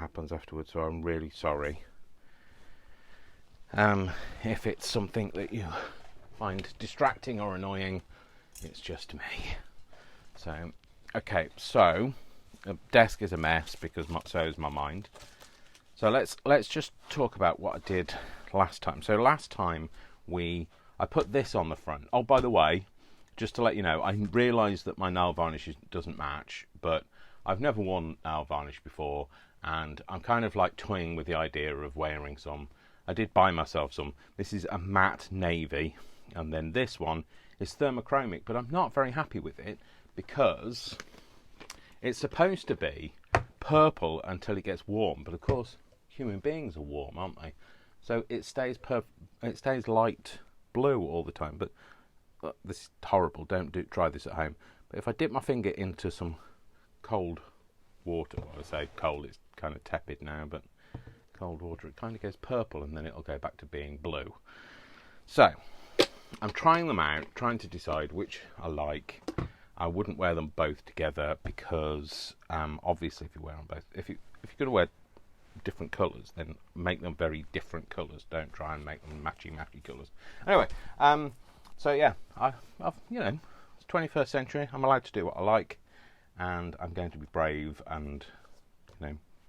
happens afterwards, so I'm really sorry. If it's something that you find distracting or annoying, it's just me. So, okay, so the desk is a mess because so is my mind. So let's just talk about what I did last time. So last time I put this on the front. Oh, by the way, just to let you know, I realised that my nail varnish doesn't match, but I've never worn nail varnish before, and I'm kind of like toying with the idea of wearing some. I did buy myself some. This is a matte navy, and then this one is thermochromic, but I'm not very happy with it because it's supposed to be purple until it gets warm, but of course human beings are warm, aren't they? So it stays light blue all the time. But this is horrible. Try this at home. But if I dip my finger into some cold water, well, I say cold, it's kind of tepid now, but cold water, it kind of goes purple, and then it'll go back to being blue. So I'm trying them out, trying to decide which I like. I wouldn't wear them both together because obviously if you wear them both, if you're going to wear different colours, then make them very different colours. Don't try and make them matchy colours. Anyway, so yeah, I've it's 21st century. I'm allowed to do what I like, and I'm going to be brave and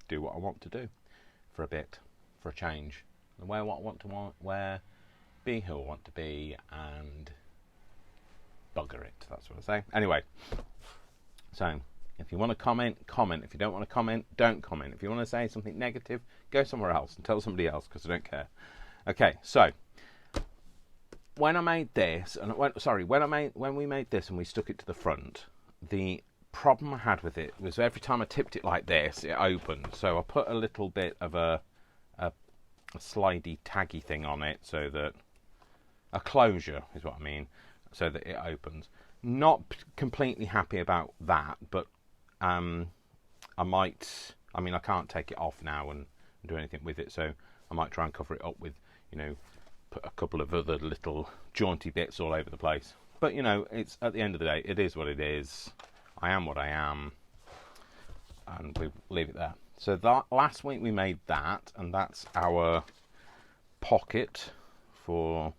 do what I want to do for a bit, for a change, and wear what I want to wear, be who I want to be, and bugger it. That's what I say. Anyway, so if you want to comment. If you don't want to comment, don't comment. If you want to say something negative, go somewhere else and tell somebody else, because I don't care. Okay, so when I made this, when we made this and we stuck it to the front, the problem I had with it was every time I tipped it like this, it opened. So I put a little bit of a slidey, taggy thing on it, so that a closure is what I mean, so that it opens. Not completely happy about that, but I can't take it off now and do anything with it, so I might try and cover it up with, put a couple of other little jaunty bits all over the place. But, it's at the end of the day, it is what it is. I am what I am, and we leave it there. So last week we made that, and that's our pocket for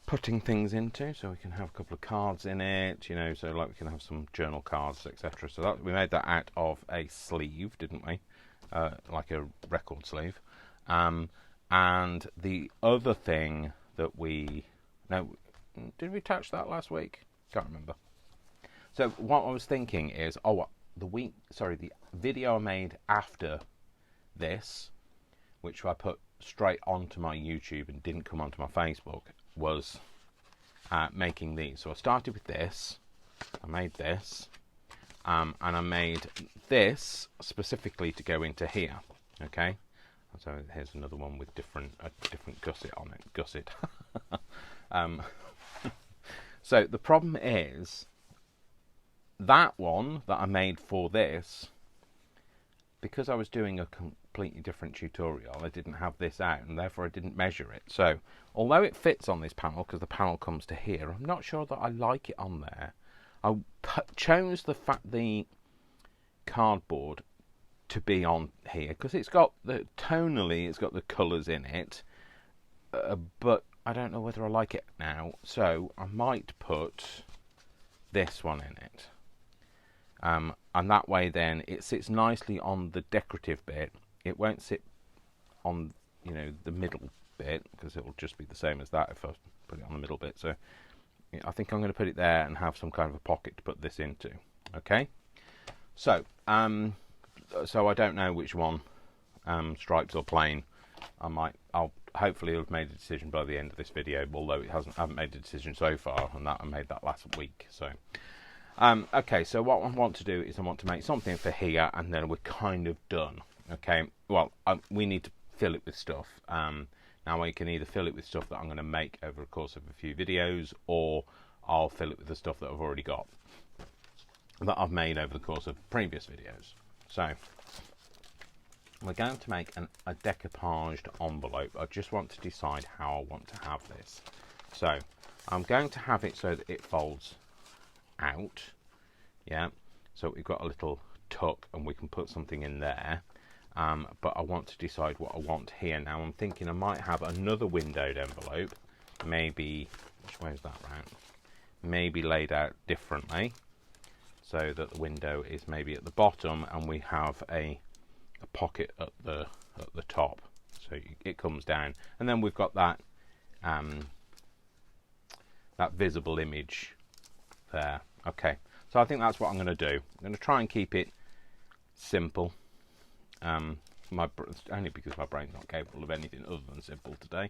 putting things into, so we can have a couple of cards in it, so like we can have some journal cards, etc. So we made that out of a sleeve, didn't we? Like a record sleeve. And the other thing that did we touch that last week? Can't remember. So what I was thinking is, the video I made after this, which I put straight onto my YouTube and didn't come onto my Facebook, was making these. So I started with this, I made this, and I made this specifically to go into here. Okay, so here's another one with a different gusset on it. Gusset. So the problem is that one that I made for this, because I was doing a completely different tutorial, I didn't have this out, and therefore I didn't measure it. So although it fits on this panel, because the panel comes to here, I'm not sure that I like it on there. I chose the cardboard to be on here because it's got tonally it's got the colours in it, but I don't know whether I like it now, so I might put this one in it. And that way then it sits nicely on the decorative bit. It won't sit on, the middle bit, because it'll just be the same as that if I put it on the middle bit. So I think I'm going to put it there and have some kind of a pocket to put this into. Okay? So, so I don't know which one, stripes or plain. I'll hopefully have made a decision by the end of this video, although I haven't made a decision so far, and I made that last week. So okay, so what I want to do is I want to make something for here, and then we're kind of done. Okay, well, we need to fill it with stuff. Now I can either fill it with stuff that I'm going to make over the course of a few videos, or I'll fill it with the stuff that I've already got, that I've made over the course of previous videos. So we're going to make a decoupaged envelope. I just want to decide how I want to have this. So I'm going to have it so that it folds out, yeah, so we've got a little tuck and we can put something in there. But I want to decide what I want here. Now I'm thinking I might have another windowed envelope, maybe, which way is that round? Maybe laid out differently, so that the window is maybe at the bottom and we have a pocket at the top, so it comes down, and then we've got that that visible image there. Okay, so I think that's what I'm going to do. I'm going to try and keep it simple. Only because my brain's not capable of anything other than simple today.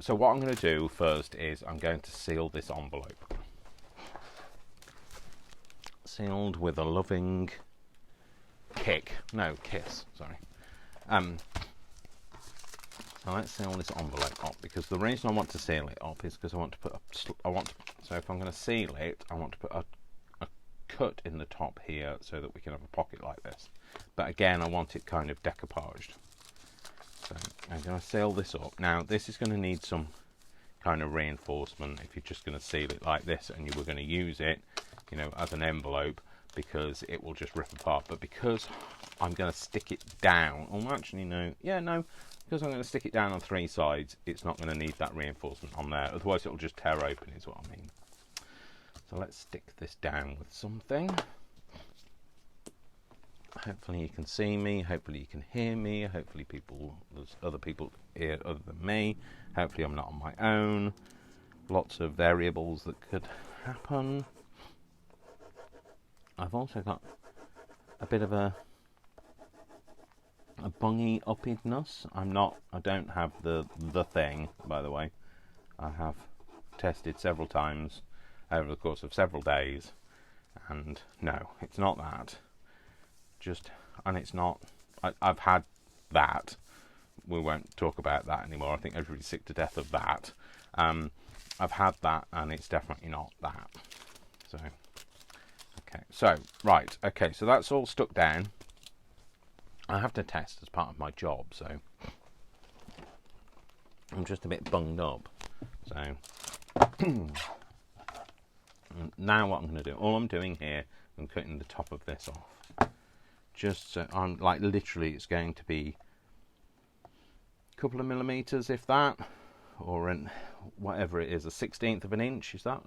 So what I'm going to do first is I'm going to seal this envelope. Sealed with a loving kiss, sorry. So let's seal this envelope up, because the reason I want to seal it up is because I want to put so if I'm going to seal it, I want to put a cut in the top here so that we can have a pocket like this. But again, I want it kind of decoupaged. So I'm going to seal this up. Now this is going to need some kind of reinforcement if you're just going to seal it like this and you were going to use it, you know, as an envelope, because it will just rip apart. But because I'm going to stick it down, because I'm going to stick it down on three sides, it's not going to need that reinforcement on there. Otherwise it'll just tear open, is what I mean. So let's stick this down with something. Hopefully you can see me, hopefully you can hear me, hopefully there's other people here other than me, hopefully I'm not on my own. Lots of variables that could happen. I've also got a bit of a bungy uppedness. I don't have the thing, by the way. I have tested several times over the course of several days, and no, it's not that. And it's not. I've had that. We won't talk about that anymore. I think everybody's sick to death of that. I've had that, and it's definitely not that. So, okay. So, right. Okay. So that's all stuck down. I have to test as part of my job, so I'm just a bit bunged up. So now what I'm going to do, all I'm doing here, I'm cutting the top of this off. Just so I'm like, literally it's going to be a couple of millimeters, if that, or whatever it is, a 1/16 of an inch. Is that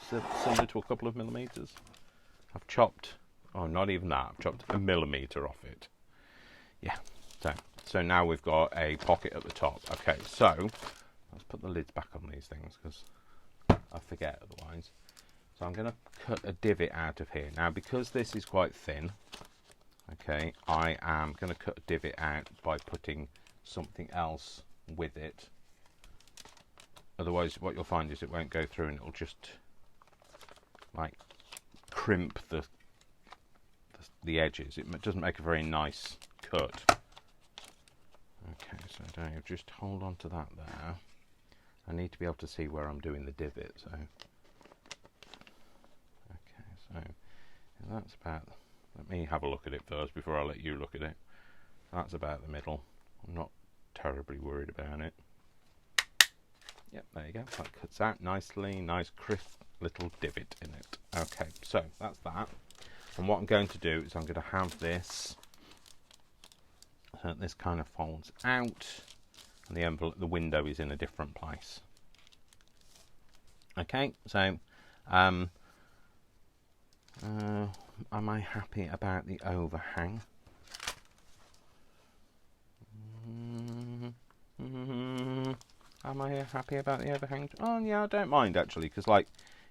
similar to a couple of millimeters? I've chopped, not even that, I've chopped a millimeter off it. Yeah, so now we've got a pocket at the top. Okay, so let's put the lids back on these things because I forget otherwise. So I'm going to cut a divot out of here. Now, because this is quite thin, okay, I am going to cut a divot out by putting something else with it. Otherwise, what you'll find is it won't go through and it'll just like crimp the edges. It doesn't make a very nice cut. Okay, so don't just hold on to that there. I need to be able to see where I'm doing the divot. So, okay, so that's about. Let me have a look at it first before I let you look at it. That's about the middle. I'm not terribly worried about it. Yep, there you go. That cuts out nicely. Nice crisp little divot in it. Okay, so that's that. And what I'm going to do is I'm going to have this, so that this kind of folds out, and the window is in a different place. Okay, so am I happy about the overhang? Am I happy about the overhang? Oh yeah, I don't mind actually, because like,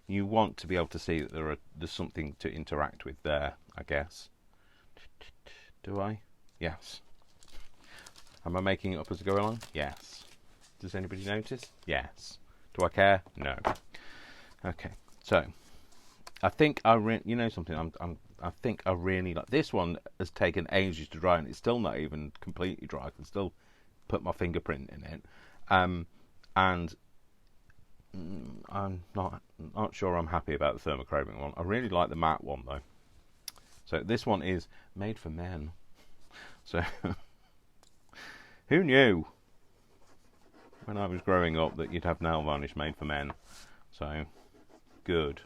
you want to be able to see that there's something to interact with there, I guess. Do I? Yes. Am I making it up as I go along? Yes. Does anybody notice? Yes. Do I care? No. Okay. So, I think you know something. I think I really like this one. Has taken ages to dry, and it's still not even completely dry. I can still put my fingerprint in it. And I'm not sure I'm happy about the thermochromic one. I really like the matte one though. So this one is made for men. So who knew when I was growing up that you'd have nail varnish made for men? So good.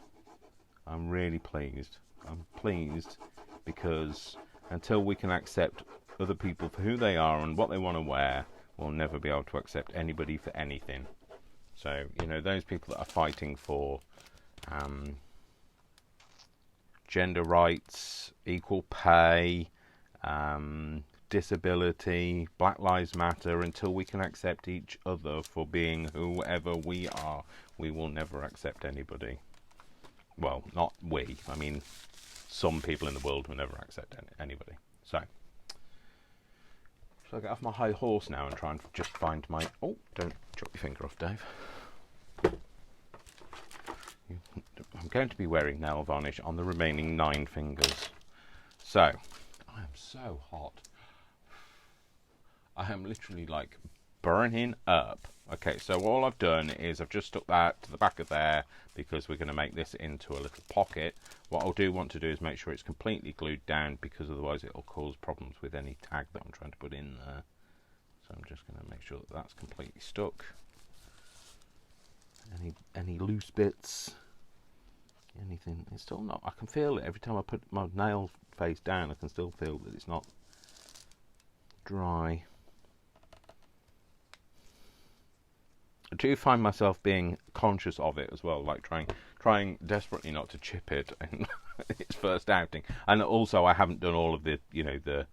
I'm really pleased. I'm pleased, because until we can accept other people for who they are and what they want to wear, we'll never be able to accept anybody for anything. So, you know, those people that are fighting for gender rights, equal pay, disability, Black Lives Matter, until we can accept each other for being whoever we are, we will never accept anybody. Well, not we. I mean, some people in the world will never accept anybody. So I get off my high horse now and try and just find my... Oh, don't drop your finger off, Dave. I'm going to be wearing nail varnish on the remaining 9 fingers. So, I am so hot. I am literally like burning up. Okay, so all I've done is I've just stuck that to the back of there because we're going to make this into a little pocket. What I'll want to do is make sure it's completely glued down, because otherwise it'll cause problems with any tag that I'm trying to put in there. So I'm just going to make sure that that's completely stuck. Any loose bits, anything, it's still not, I can feel it every time I put my nail face down. I can still feel that it's not dry. I do find myself being conscious of it as well, like trying desperately not to chip it in its first outing. And also, I haven't done all of the, you know, the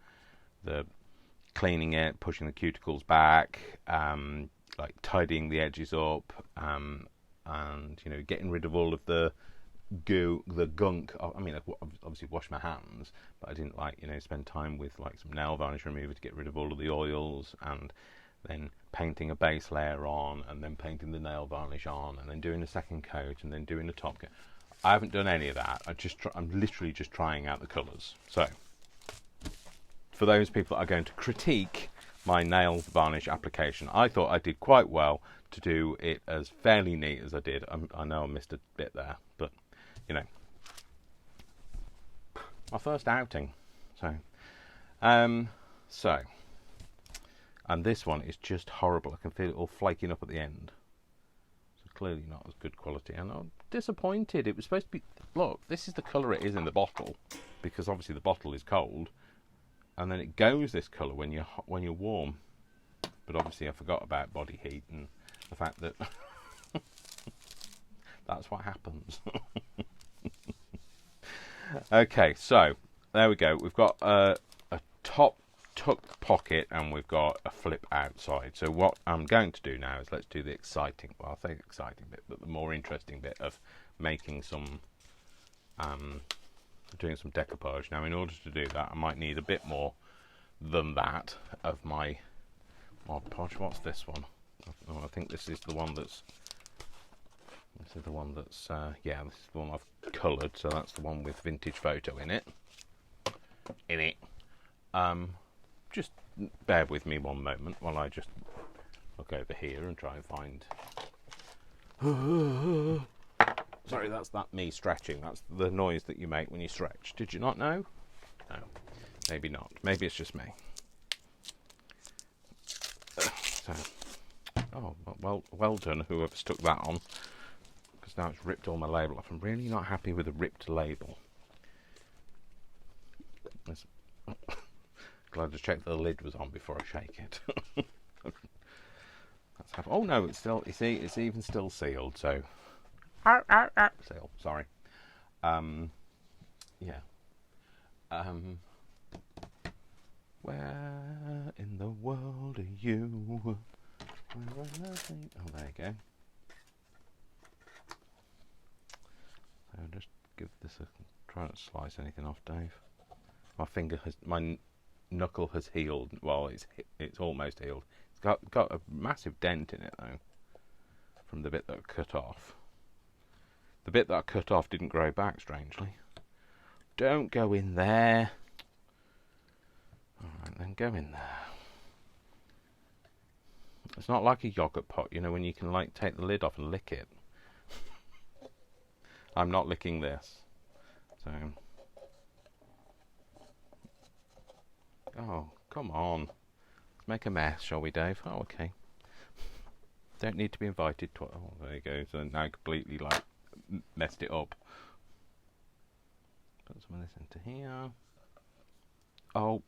cleaning it, pushing the cuticles back, like tidying the edges up, and you know, getting rid of all of the goo, the gunk. I mean, I've obviously washed my hands, but I didn't, like, you know, spend time with like some nail varnish remover to get rid of all of the oils, and then painting a base layer on, and then painting the nail varnish on, and then doing a second coat, and then doing the top coat. I haven't done any of that. I'm literally just trying out the colours. So, for those people that are going to critique my nail varnish application, I thought I did quite well to do it as fairly neat as I did. I know I missed a bit there, but, you know, my first outing. So, and this one is just horrible. I can feel it all flaking up at the end. So clearly not as good quality. And I'm disappointed. It was supposed to be... Look, this is the colour it is in the bottle, because obviously the bottle is cold. And then it goes this colour when you're warm. But obviously I forgot about body heat and the fact that that's what happens. Okay, so there we go. We've got a top tucked pocket, and we've got a flip outside. So what I'm going to do now is let's do the exciting, well, I'll say exciting bit, but the more interesting bit of making some, doing some decoupage. Now, in order to do that, I might need a bit more than that of my Mod Podge. What's this one? Oh, I think this is the one that's, yeah, this is the one I've coloured, so that's the one with vintage photo in it. Just bear with me one moment while I just look over here and try and find... Sorry, that's me stretching. That's the noise that you make when you stretch. Did you not know? No, maybe not. Maybe it's just me. Well done, whoever stuck that on, because now it's ripped all my label off. I'm really not happy with a ripped label. Glad to check the lid was on before I shake it. Let's have, oh no, it's still, you see, it's even still sealed, so sealed, sorry. Yeah. Where in the world are you? Oh, there you go. So just give this a try, not to slice anything off, Dave. My knuckle has healed. Well, it's almost healed. It's got a massive dent in it though, from the bit that I cut off. The bit that I cut off didn't grow back, strangely. Don't go in there. Alright then, go in there. It's not like a yogurt pot, you know, when you can like take the lid off and lick it. I'm not licking this. So, oh, come on. Let's make a mess, shall we, Dave? Oh, okay. Don't need to be invited to... Oh, there you go. So now completely, like, messed it up. Put some of this into here. Oh.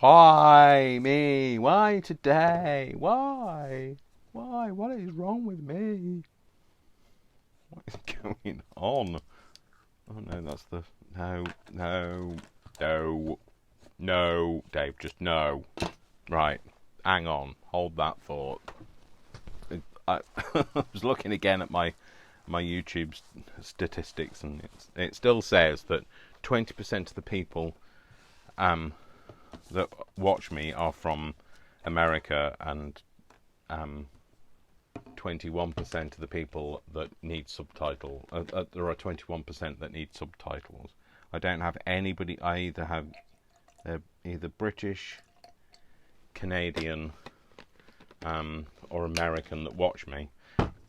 Why me? Why today? Why? Why? What is wrong with me? What is going on? Oh no, that's the... No, no, no, no, Dave, just no. Right, hang on, hold that thought. I was looking again at my YouTube statistics, and it still says that 20% of the people that watch me are from America, and 21% of the people that need subtitles. There are 21% that need subtitles. I don't have anybody. I either have either British, Canadian, or American that watch me,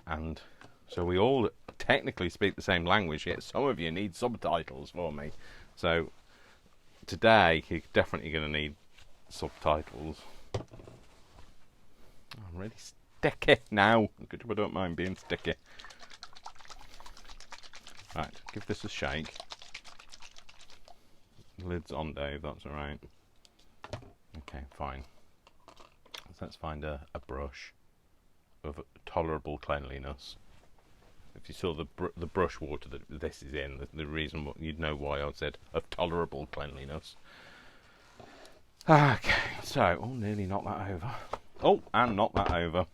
and so we all technically speak the same language. Yet some of you need subtitles for me. So today you're definitely going to need subtitles. I'm really sticky now. Good job I don't mind being sticky. Right, give this a shake. Lid's on, Dave, that's alright. Okay, fine. So let's find a brush of tolerable cleanliness. If you saw the brush water that this is in, the reason you'd know why I said of tolerable cleanliness. Okay, so, oh, nearly knocked that over. Oh, and knocked that over.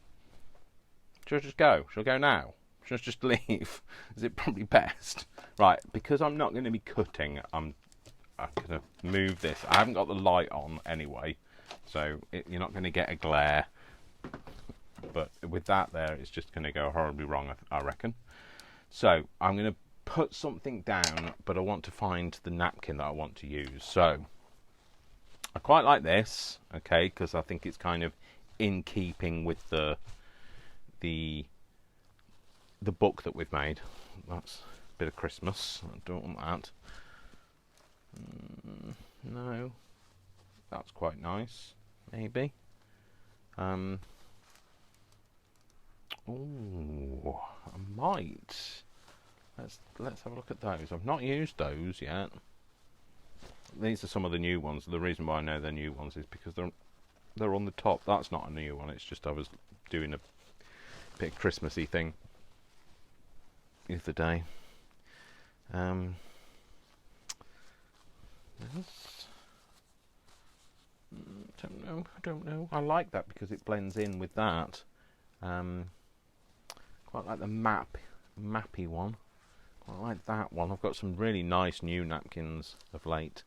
Should I just go? Shall I go now? Should I just leave? Is it probably best? Right, because I'm not going to be cutting, I'm going to move this. I haven't got the light on anyway, so you're not going to get a glare. But with that there, it's just going to go horribly wrong, I reckon. So I'm going to put something down, but I want to find the napkin that I want to use. So I quite like this, okay, because I think it's kind of in keeping with the book that we've made. That's a bit of Christmas. I don't want that. No, that's quite nice. Maybe. Oh, I might. Let's have a look at those. I've not used those yet. These are some of the new ones. The reason why I know they're new ones is because they're on the top. That's not a new one. It's just I was doing a bit of Christmassy thing the other day. Don't know. I like that because it blends in with that. Quite like the mappy one. Quite like that one. I've got some really nice new napkins of late.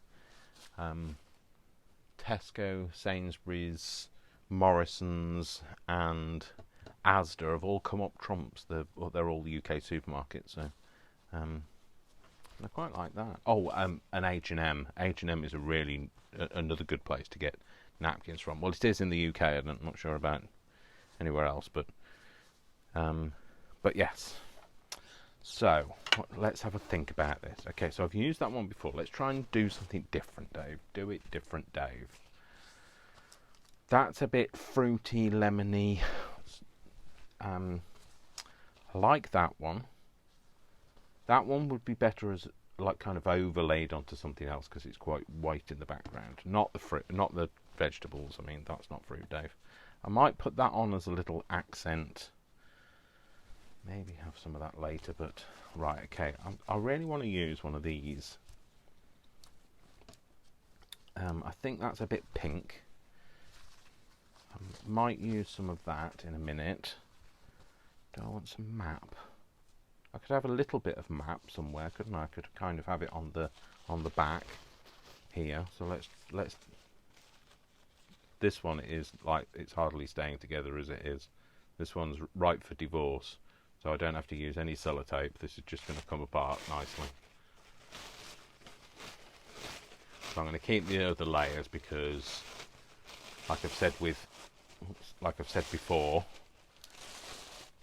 Tesco, Sainsbury's, Morrison's, and Asda have all come up trumps. They're all UK supermarkets, so I quite like that. Oh, and H&M. H&M is a really another good place to get napkins from. Well, it is in the UK. I'm not sure about anywhere else, but yes. So let's have a think about this. Okay, so I've used that one before. Let's try and do something different, Dave. Do it different, Dave. That's a bit fruity, lemony. I like that one. That one would be better as like kind of overlaid onto something else because it's quite white in the background. Not the fruit, not the vegetables. I mean, that's not fruit, Dave. I might put that on as a little accent. Maybe have some of that later, but right, okay. I really want to use one of these. I think that's a bit pink. I might use some of that in a minute. Do I want some map? I could have a little bit of map somewhere, couldn't I? I could kind of have it on the back here. So let's. This one is like it's hardly staying together as it is. This one's ripe for divorce. So I don't have to use any sellotape. This is just going to come apart nicely. So I'm going to keep the other layers because, like I've said before,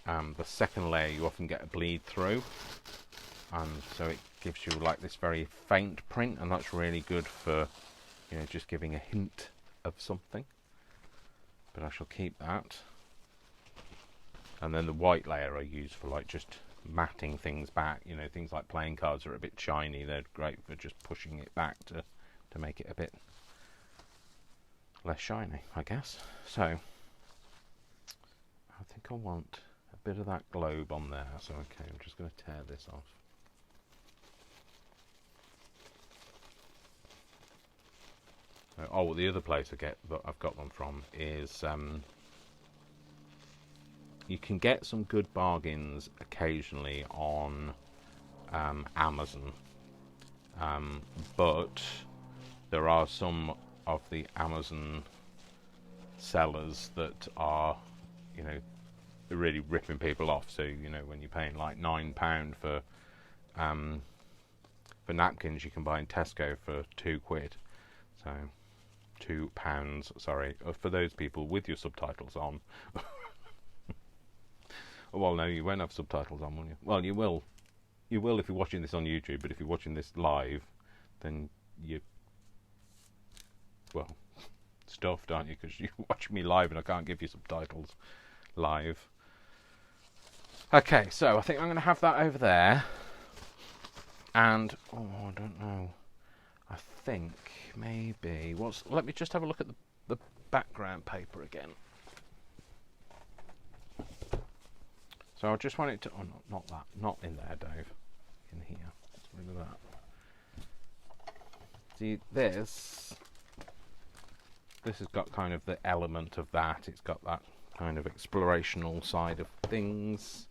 the second layer you often get a bleed through, and so it gives you like this very faint print, and that's really good for just giving a hint of something. But I shall keep that. And then the white layer I use for like just matting things back. You know, things like playing cards are a bit shiny. They're great for just pushing it back to make it a bit less shiny, I guess. So I think I want a bit of that globe on there. So okay, I'm just going to tear this off. So, oh, the other place I've got them from is you can get some good bargains occasionally on Amazon, but there are some of the Amazon sellers that are, you know, really ripping people off. So, you know, when you're paying like £9 for napkins, you can buy in Tesco for £2. So £2, sorry, for those people with your subtitles on. Well, no, you won't have subtitles on, will you? Well, you will. You will if you're watching this on YouTube, but if you're watching this live, then you, well, stuffed, aren't you? Because you're watching me live and I can't give you subtitles live. Okay, so I think I'm going to have that over there. And, oh, I don't know. I think maybe, let me just have a look at the background paper again. So I just want it to, oh, not that, not in there, Dave, in here. Look at that. See, this has got kind of the element of that. It's got that kind of explorational side of things.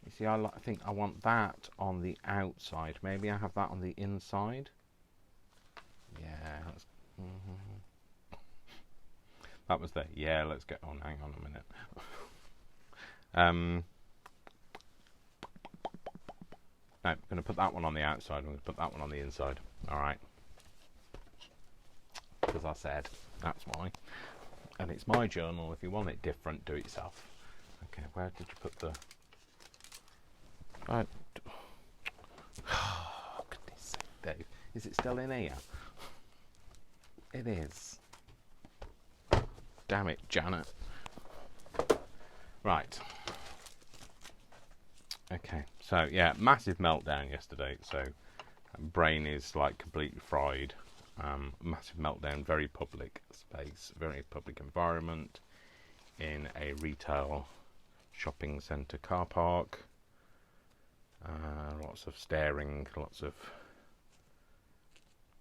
You see, I think I want that on the outside. Maybe I have that on the inside. Yeah, that was the, yeah, let's get on, hang on a minute. No, I'm going to put that one on the outside. I'm going to put that one on the inside. All right. Because I said, that's why. And it's my journal. If you want it different, do it yourself. Okay, where did you put the... Oh, goodness sake, Dave. Is it still in here? It is. Damn it, Janet. Right. Okay, so yeah, massive meltdown yesterday. So brain is like completely fried. Massive meltdown, very public space, very public environment in a retail shopping centre car park. Lots of staring, lots of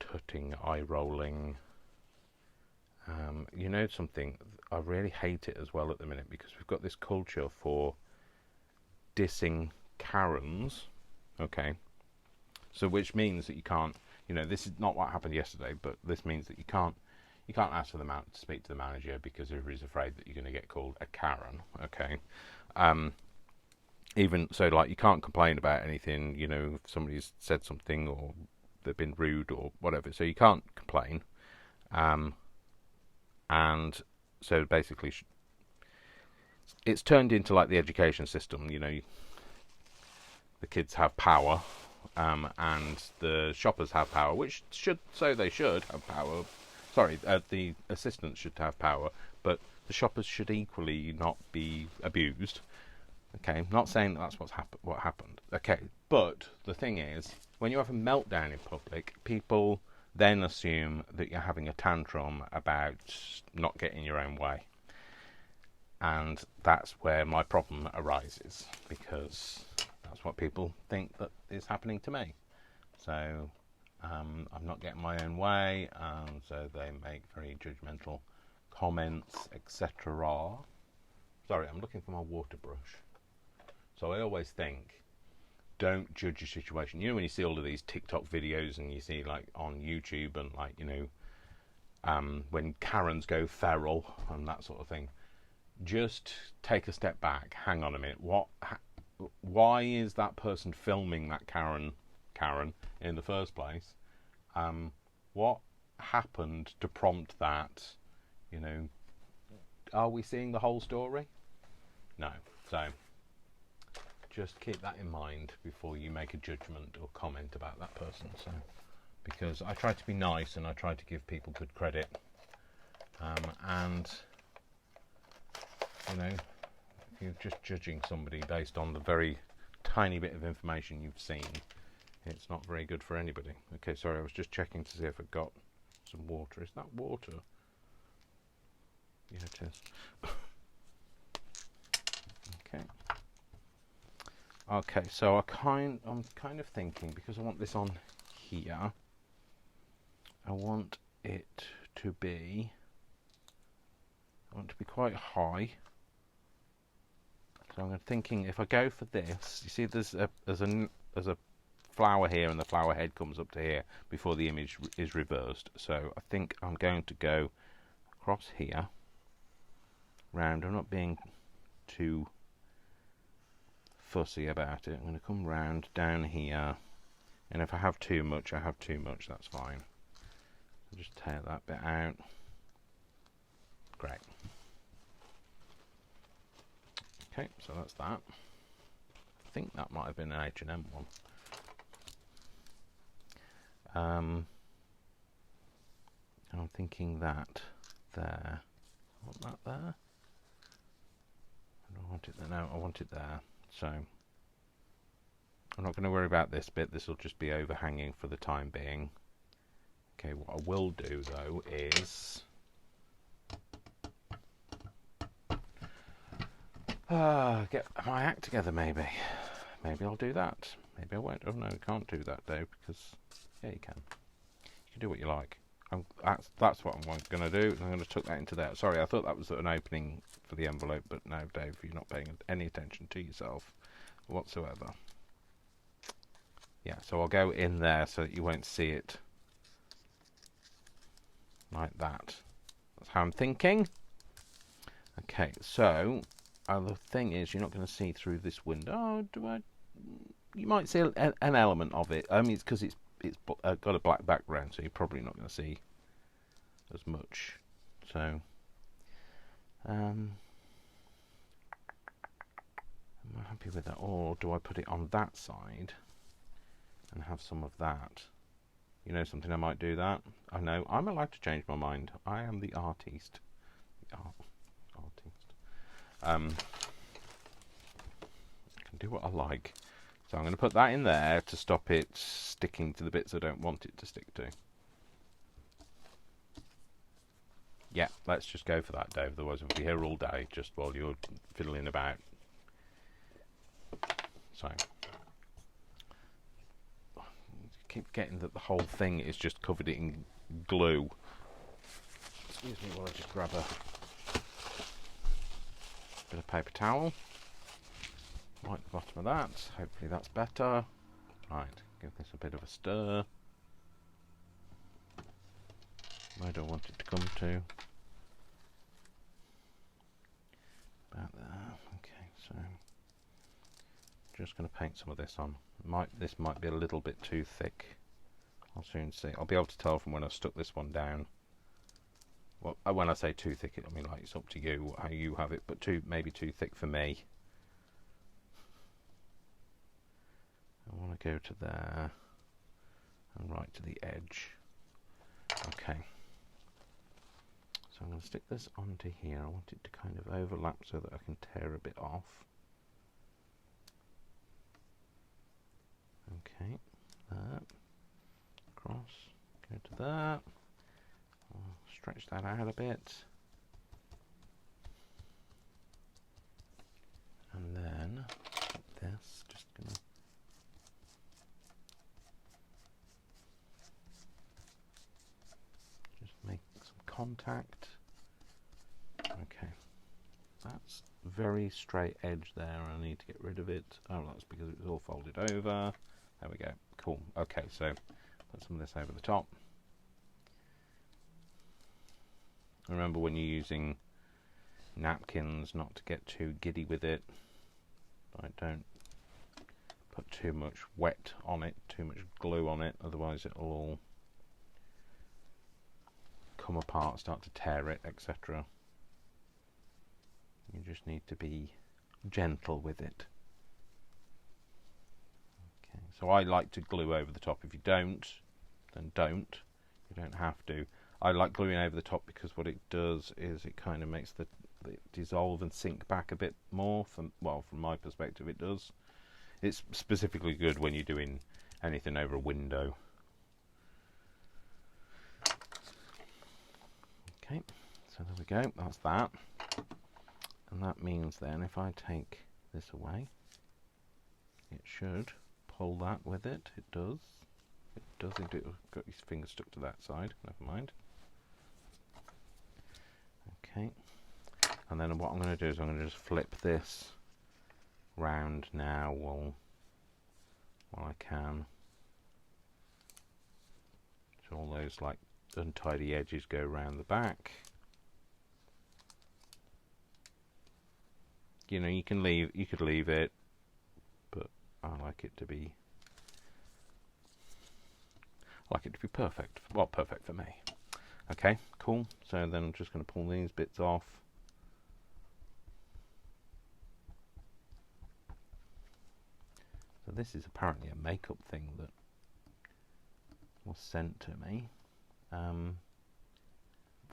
tutting, eye rolling. You know something, I really hate it as well at the minute, because we've got this culture for dissing Karens, okay, so which means that you can't, you know, this is not what happened yesterday, but this means that you can't ask for to speak to the manager because everybody's afraid that you're going to get called a Karen, okay. Even so, like, you can't complain about anything, you know, if somebody's said something or they've been rude or whatever, so you can't complain. And so basically it's turned into like the education system, you know, the kids have power, and the shoppers have power, which they should have power. Sorry, the assistants should have power, but the shoppers should equally not be abused. Okay, I'm not saying that that's what happened. Okay, but the thing is, when you have a meltdown in public, people then assume that you're having a tantrum about not getting your own way. And that's where my problem arises, because that's what people think that is happening to me. So I'm not getting my own way, so they make very judgmental comments, etc. Sorry, I'm looking for my water brush. So I always think, don't judge your situation. You know, when you see all of these TikTok videos and you see like on YouTube and like, you know, when Karens go feral and that sort of thing, just take a step back. Hang on a minute. Why is that person filming that Karen in the first place? What happened to prompt that? You know, are we seeing the whole story? No. So just keep that in mind before you make a judgment or comment about that person. So, because I try to be nice and I try to give people good credit, and you know, you're just judging somebody based on the very tiny bit of information you've seen, it's not very good for anybody. Okay, sorry, I was just checking to see if it got some water. Is that water? Yeah, it is. Okay. Okay, so I'm kind of thinking, because I want this on here, I want it to be quite high. So I'm thinking if I go for this, you see there's a flower here, and the flower head comes up to here before the image is reversed. So I think I'm going to go across here, round. I'm not being too fussy about it. I'm going to come round down here, and if I have too much, I have too much. That's fine. I'll just tear that bit out. Great. Okay, so that's that. I think that might have been an H&M one. I'm thinking that there. I want that there. I don't want it there. No, I want it there. So I'm not going to worry about this bit. This will just be overhanging for the time being. Okay, what I will do though is get my act together. Maybe I'll do that. Maybe I won't. Oh no, you can't do that, Dave, because yeah, you can. You can do what you like. That's what I'm going to do. I'm going to tuck that into there. Sorry, I thought that was an opening for the envelope, but no, Dave, you're not paying any attention to yourself whatsoever. Yeah, so I'll go in there so that you won't see it like that. That's how I'm thinking. Okay, so the thing is, you're not going to see through this window. You might see an element of it. I mean, it's because it's got a black background, so you're probably not going to see as much. So, am I happy with that, or do I put it on that side and have some of that? You know something, I might do that. I know, I'm allowed to change my mind. I am the artiste. Artiste. I can do what I like. So I'm going to put that in there to stop it sticking to the bits I don't want it to stick to. Yeah, let's just go for that, Dave. Otherwise we'll be here all day just while you're fiddling about. So, I keep getting that the whole thing is just covered in glue. Excuse me while I just grab a bit of paper towel. Wipe the bottom of that. Hopefully that's better. Right, give this a bit of a stir. Where do I want it to come to? About there. Okay, so just going to paint some of this on. This might be a little bit too thick. I'll soon see. I'll be able to tell from when I've stuck this one down. Well, when I say too thick, I mean like it's up to you how you have it, but maybe too thick for me. I want to go to there and right to the edge. Okay. So I'm going to stick this onto here. I want it to kind of overlap so that I can tear a bit off. Okay, that. Across, go to that. I'll stretch that out a bit. And then this, just going to make some contact. Okay, that's very straight edge there. I need to get rid of it. Oh, that's because it was all folded over. There we go. Cool. Okay, so put some of this over the top. Remember when you're using napkins not to get too giddy with it. Don't put too much wet on it, too much glue on it, otherwise it'll all come apart, start to tear it, etc. You just need to be gentle with it. Okay, so I like to glue over the top. If you don't, then don't. You don't have to. I like gluing over the top because what it does is it kind of makes the dissolve and sink back a bit more. From my perspective, it does. It's specifically good when you're doing anything over a window. Okay, so there we go. That's that. And that means then if I take this away, it should pull that with it. It does. It does indeed. Got his finger stuck to that side. Never mind. Okay. And then what I'm going to do is I'm going to just flip this round now while I can. So all those like untidy edges go around the back. You know, you could leave it, but I like it to be perfect. Well, perfect for me. Okay, cool. So then I'm just going to pull these bits off. So this is apparently a makeup thing that was sent to me.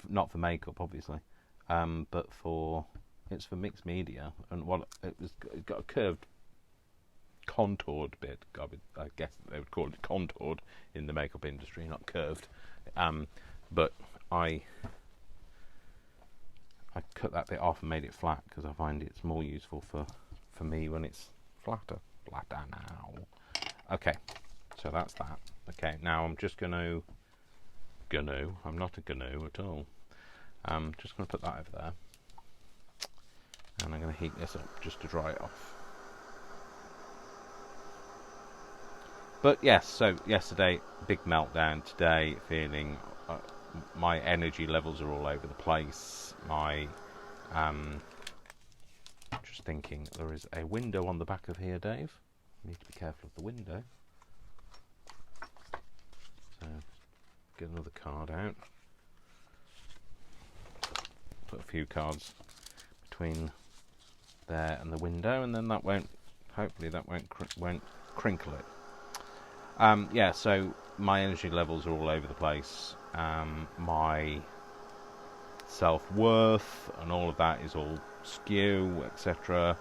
Not for makeup, obviously, but it's for mixed media, and it got a curved, contoured bit. I guess they would call it contoured in the makeup industry, not curved. But I cut that bit off and made it flat because I find it's more useful for me when it's flatter now. Okay, so that's that. Okay, now I'm just I'm not a gonna at all. I'm just going to put that over there, and I'm going to heat this up just to dry it off. But yes, so yesterday, big meltdown. Today, feeling my energy levels are all over the place. Just thinking, there is a window on the back of here, Dave. You need to be careful of the window. So, get another card out. Put a few cards between there and the window, and then hopefully that won't crinkle it. Yeah, so my energy levels are all over the place. My self-worth and all of that is all skew, etc.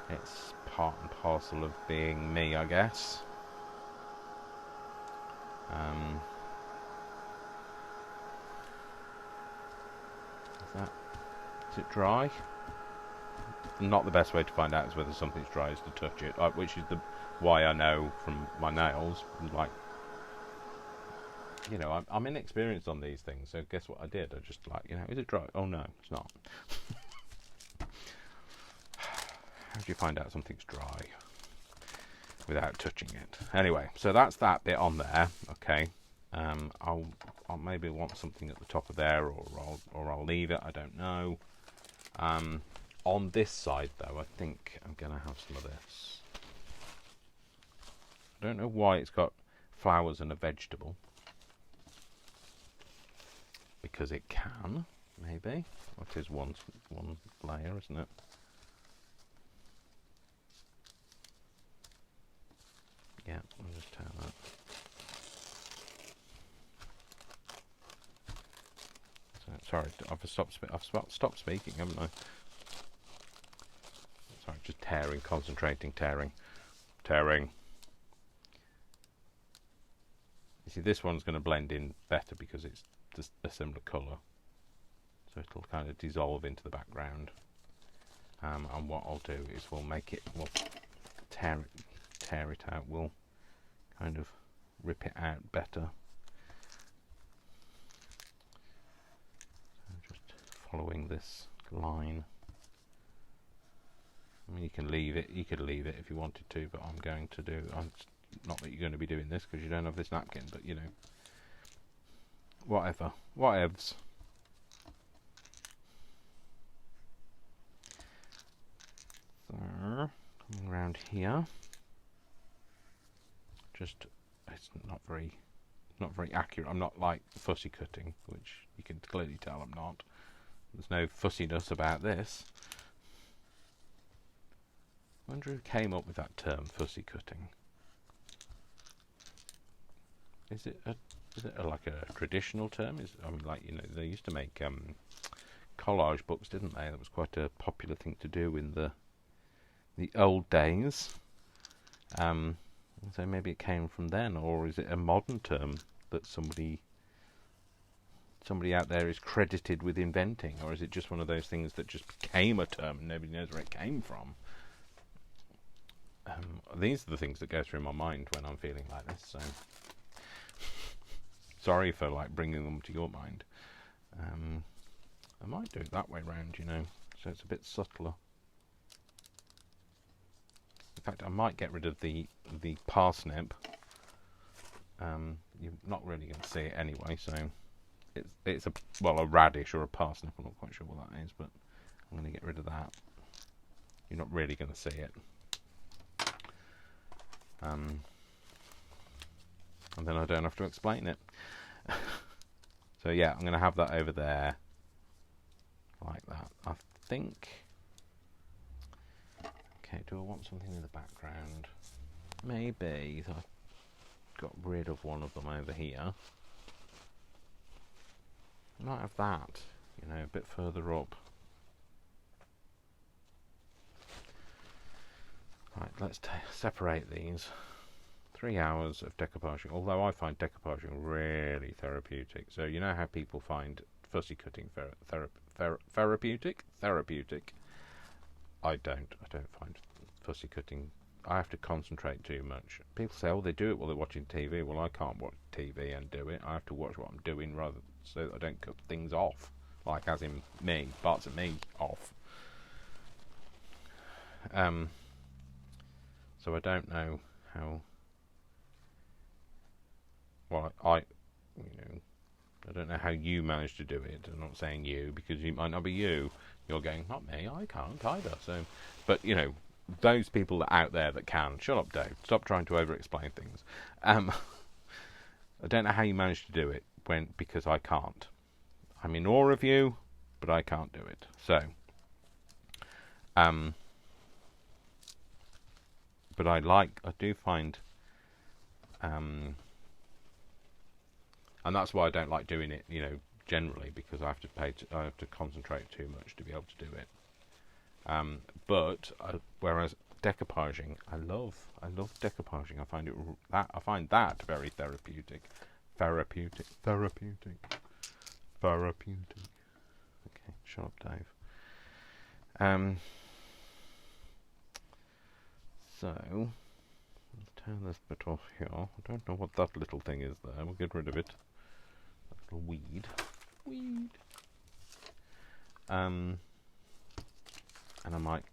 It's part and parcel of being me, I guess. Is it dry? Not the best way to find out is whether something's dry is to touch it, which is why I know from my nails. Like, you know, I'm inexperienced on these things, so guess what I did? I just is it dry? Oh no, it's not. How do you find out something's dry without touching it? Anyway, so that's that bit on there. Okay, I'll maybe want something at the top of there, or I'll leave it. I don't know. On this side, though, I think I'm going to have some of this. I don't know why it's got flowers and a vegetable. Because it can, maybe. What is one layer, isn't it? Yeah, I'll just turn that. Sorry, I've stopped speaking, haven't I? Sorry, just concentrating. You see, this one's going to blend in better because it's just a similar colour, so it'll kind of dissolve into the background. And what I'll do is we'll tear it out. We'll kind of rip it out better. Following this line. I mean, you could leave it if you wanted to, but I'm going to do. Not that you're going to be doing this because you don't have this napkin, but you know, whatevs. So coming around here, just it's not very accurate. I'm not like fussy cutting, which you can clearly tell I'm not. There's no fussiness about this. I wonder who came up with that term, fussy cutting. Is it like a traditional term? I mean, like, you know, they used to make collage books, didn't they? That was quite a popular thing to do in the old days. So maybe it came from then, or is it a modern term that somebody out there is credited with inventing, or is it just one of those things that just became a term and nobody knows where it came from? These are the things that go through my mind when I'm feeling like this, so sorry for like bringing them to your mind. I might do it that way round, you know, so it's a bit subtler. In fact, I might get rid of the parsnip. You're not really going to see it anyway, so it's a radish or a parsnip. I'm not quite sure what that is, but I'm going to get rid of that. You're not really going to see it. And then I don't have to explain it. So yeah, I'm going to have that over there like that. I think. Okay, do I want something in the background? Maybe I got rid of one of them over here. I might have that, you know, a bit further up. Right, let's separate these. 3 hours of decoupaging, although I find decoupaging really therapeutic. So you know how people find fussy cutting therapeutic? Therapeutic. I don't find fussy cutting. I have to concentrate too much. People say, oh, they do it while they're watching TV. Well, I can't watch TV and do it. I have to watch what I'm doing rather so that I don't cut things off. Like as in me, parts of me off. So I don't know how. Well, I don't know how you manage to do it. I'm not saying you, because you might not be you. You're going, not me, I can't either. So, but, you know, those people out there that can, shut up, Dave. Stop trying to over-explain things. I don't know how you manage to do it, because I can't. I'm in awe of you, but I can't do it. So, but I do find, and that's why I don't like doing it, you know, generally, because I have to concentrate too much to be able to do it. But whereas decoupaging, I love decoupaging. I find that very therapeutic. Okay, shut up, Dave. So let's turn this bit off here. I don't know what that little thing is there. We'll get rid of it. That little weed. And I might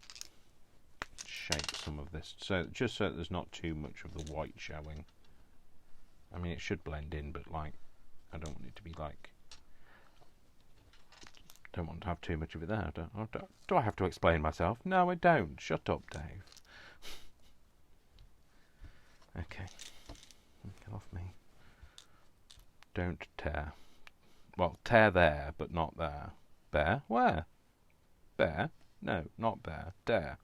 shape some of this, so just so that there's not too much of the white showing. I mean, it should blend in, but like, I don't want it to be like. Don't want to have too much of it there. Do I have to explain myself? No, I don't. Shut up, Dave. Okay, get off me. Don't tear. Well, tear there, but not there. Bear? Where? Bear? No, not bear. Dare.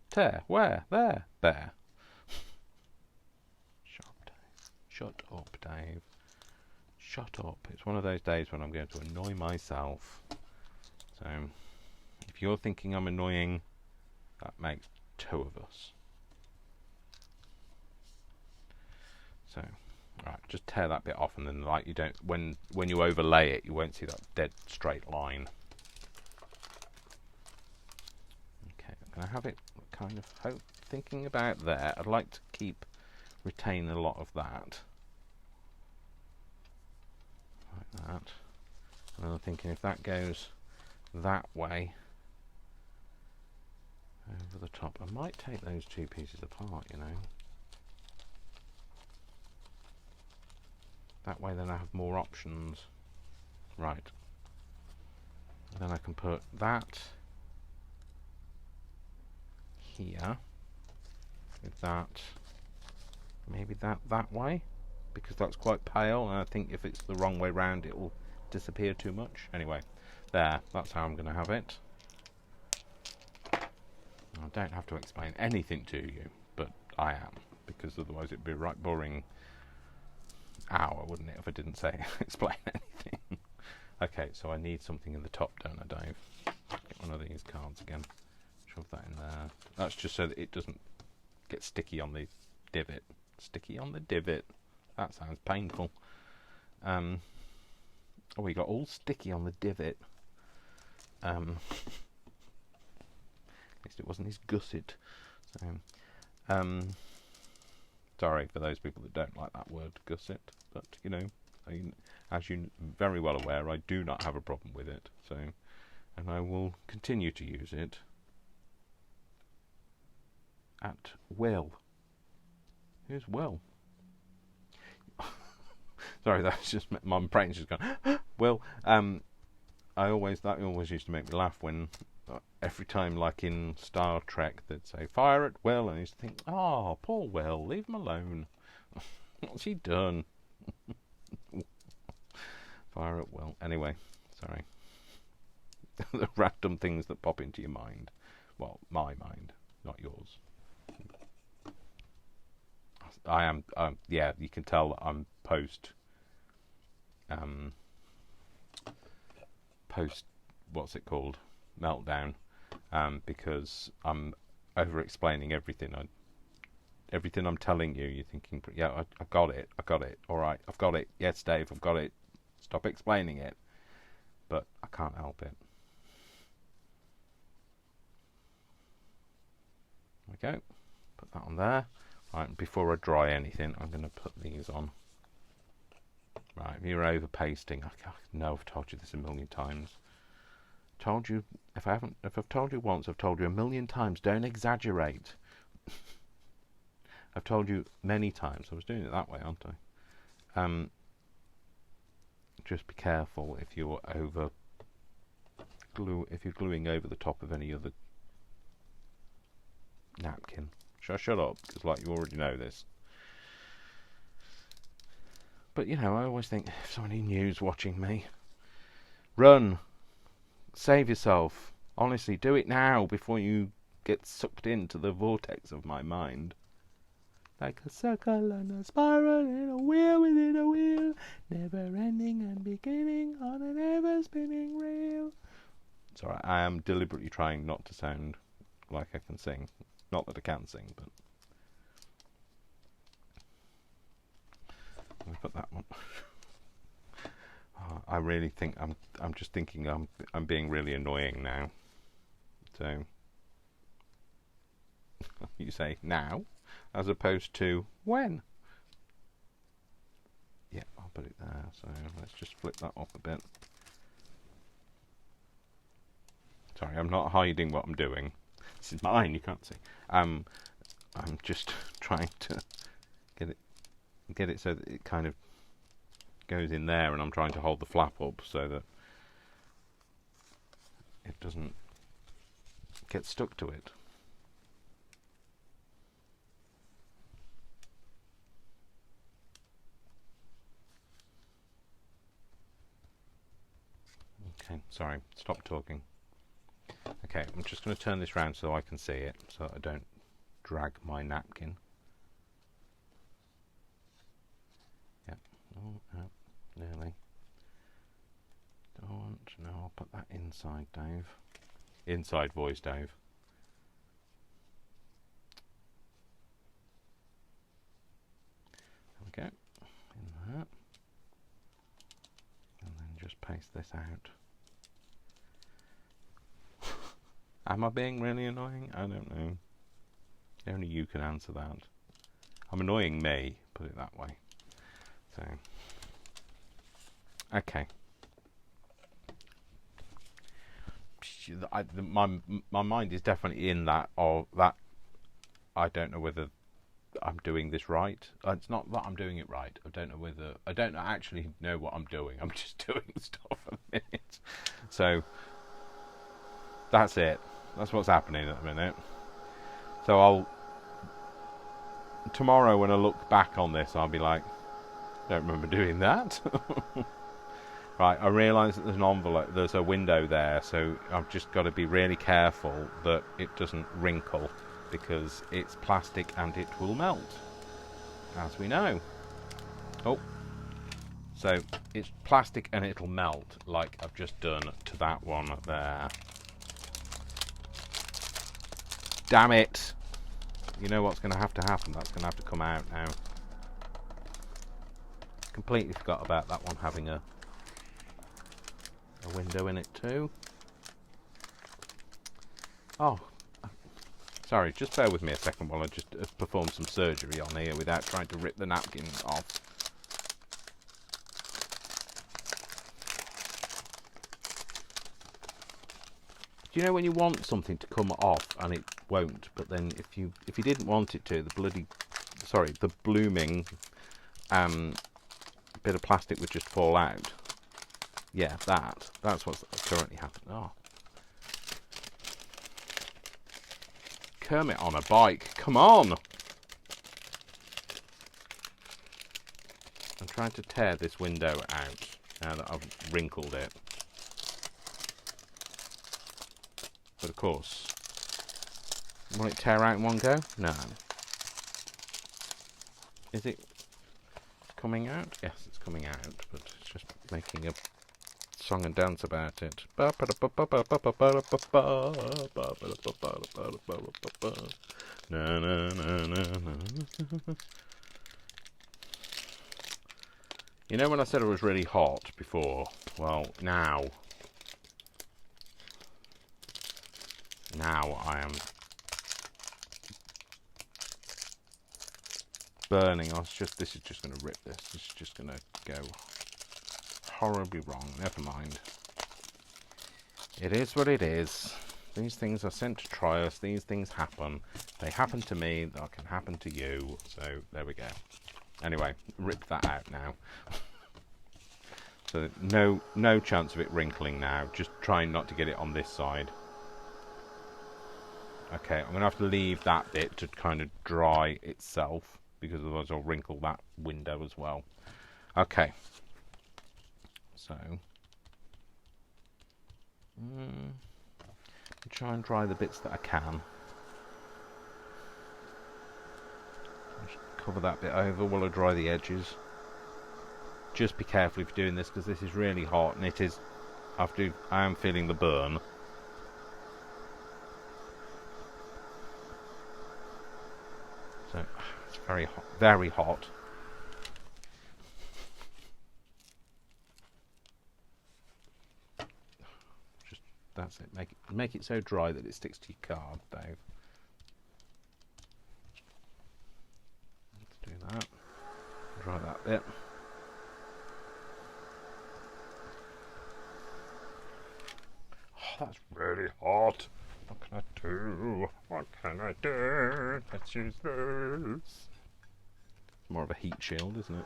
Tear. Where? There. Bear. Shut up, Dave. Shut up. It's one of those days when I'm going to annoy myself. So, if you're thinking I'm annoying, that makes 2 of us. So, right, just tear that bit off, and then like you don't, when you overlay it, you won't see that dead straight line. Okay, I'm going to have it kind of thinking about there. I'd like to retain a lot of that, like that. And then I'm thinking if that goes that way over the top, I might take those 2 pieces apart, you know. That way then I have more options. Right. And then I can put that here with that, maybe that way, because that's quite pale, and I think if it's the wrong way round it will disappear too much. Anyway, there, that's how I'm going to have it. I don't have to explain anything to you, but I am, because otherwise it'd be a right boring hour, wouldn't it, if I didn't explain anything. Okay, so I need something in the top, don't I, Dave? Get one of these cards again. Shove that in there. That's just so that it doesn't get sticky on the divot. Sticky on the divot. That sounds painful. Oh, we got all sticky on the divot. At least it wasn't his gusset. So, sorry for those people that don't like that word, gusset. But, you know, as you're very well aware, I do not have a problem with it. So, and I will continue to use it at will. Who's Will? Sorry, that's just my brain's just gone. Well, that always used to make me laugh when every time, like in Star Trek, they'd say "fire at Will," and I used to think, "Oh, poor Will, leave him alone. What's he done?" Fire at Will. Anyway, sorry. The random things that pop into your mind. Well, my mind, not yours. I am. Yeah, you can tell that I'm post. What's it called? Meltdown. Because I'm over-explaining everything. Everything I'm telling you, you're thinking, yeah, I got it. All right, I've got it. Yes, Dave, I've got it. Stop explaining it. But I can't help it. There we go. Put that on there. Right, before I dry anything, I'm going to put these on. Right, if you're over pasting, I know I've told you this a million times. Told you, if I've told you once, I've told you a million times. Don't exaggerate. I've told you many times. I was doing it that way, aren't I? Just be careful if you're gluing over the top of any other napkin. Shut up, because like you already know this. But you know, I always think if somebody new's watching me, run, save yourself. Honestly, do it now before you get sucked into the vortex of my mind. Like a circle and a spiral and a wheel within a wheel, never ending and beginning on an ever spinning reel. It's alright, I am deliberately trying not to sound like I can sing. Not that I can sing, but let me put that one. I really think I'm just thinking I'm being really annoying now. So you say now as opposed to when. Yeah, I'll put it there. So let's just flip that up a bit. Sorry, I'm not hiding what I'm doing. This is mine, you can't see. I'm just trying to get it so that it kind of goes in there, and I'm trying to hold the flap up so that it doesn't get stuck to it. Okay, sorry, stop talking. Okay, I'm just going to turn this round so I can see it, so that I don't drag my napkin. Yep. Oh, no, nearly. Don't. No, I'll put that inside, Dave. Inside voice, Dave. There we go. In there. And then just paste this out. Am I being really annoying? I don't know. Only you can answer that. I'm annoying me, put it that way. So, okay. My mind is definitely in that, or that I don't know whether I'm doing this right. It's not that I'm doing it right. I don't actually know what I'm doing. I'm just doing stuff at the minute. So, that's it. That's what's happening at the minute. So tomorrow when I look back on this, I'll be like, don't remember doing that. Right, I realise that there's an envelope, there's a window there, so I've just got to be really careful that it doesn't wrinkle, because it's plastic and it will melt, as we know. Oh, So it's plastic and it'll melt like I've just done to that one there. Damn it! You know what's going to happen? That's going to have to come out now. Completely forgot about that one having a window in it too. Oh, sorry, just bear with me a second while I just perform some surgery on here without trying to rip the napkin off. Do you know when you want something to come off and it won't, but then if you didn't want it to, the blooming bit of plastic would just fall out. Yeah, that's what's currently happening. Oh. Kermit on a bike, come on! I'm trying to tear this window out now that I've wrinkled it. But of course, will it tear out in one go? No. Is it coming out? Yes, it's coming out, but it's just making a song and dance about it. You know when I said it was really hot before? Well, now I am burning. This is just going to rip this. This is just going to go horribly wrong. Never mind. It is what it is. These things are sent to try us. These things happen. They happen to me. They can happen to you. So there we go. Anyway, rip that out now. So no chance of it wrinkling now. Just trying not to get it on this side. Okay, I'm going to have to leave that bit to kind of dry itself, because otherwise I'll wrinkle that window as well. Okay. So, try and dry the bits that I can. Just cover that bit over while I dry the edges. Just be careful if you're doing this, because this is really hot, and it is. I am feeling the burn. So it's very hot, very hot. Just that's it. Make it so dry that it sticks to your card, Dave. Let's do that. Dry that bit. Oh, that's really hot. What can I do? What can I do? Let's use this. It's more of a heat shield, isn't it?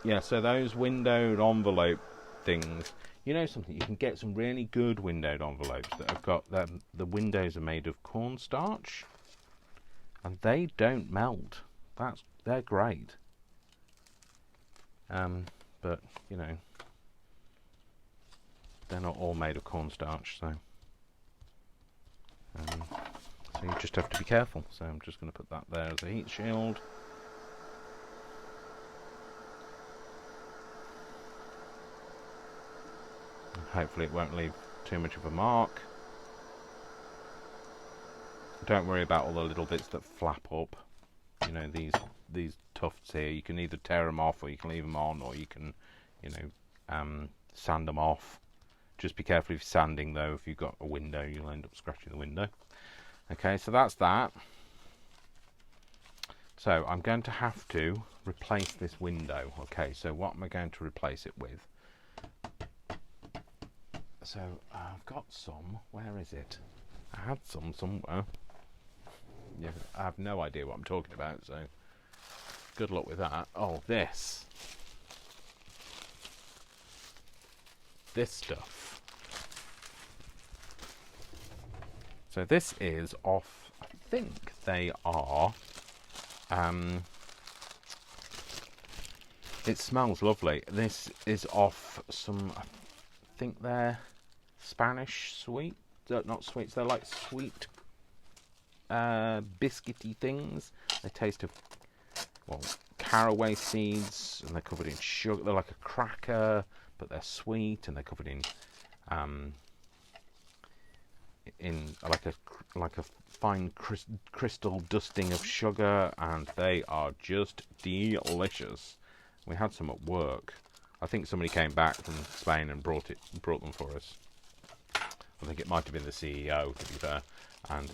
Yeah, so those windowed envelope things, you know something, you can get some really good windowed envelopes that have got the windows are made of cornstarch, and they don't melt. They're great. But you know, they're not all made of cornstarch, so you just have to be careful. So I'm just going to put that there as a heat shield. And hopefully it won't leave too much of a mark. Don't worry about all the little bits that flap up. You know, these tufts here, you can either tear them off, or you can leave them on, or you can, you know, sand them off. Just be careful if you're sanding, though. If you've got a window, you'll end up scratching the window. Okay, so that's that. So I'm going to have to replace this window. Okay, so what am I going to replace it with? So I've got some. Where is it? I had some somewhere. Yeah, I have no idea what I'm talking about, so good luck with that. Oh, this stuff. So this is off, I think they are, it smells lovely. This is off some, I think they're Spanish sweets. not sweets. They're like sweet biscuity things. They taste of, well, caraway seeds, and they're covered in sugar. They're like a cracker, but they're sweet, and they're covered in like a fine crystal dusting of sugar, and they are just delicious. We had some at work. I think somebody came back from Spain and brought them for us. I think it might have been the CEO, to be fair. And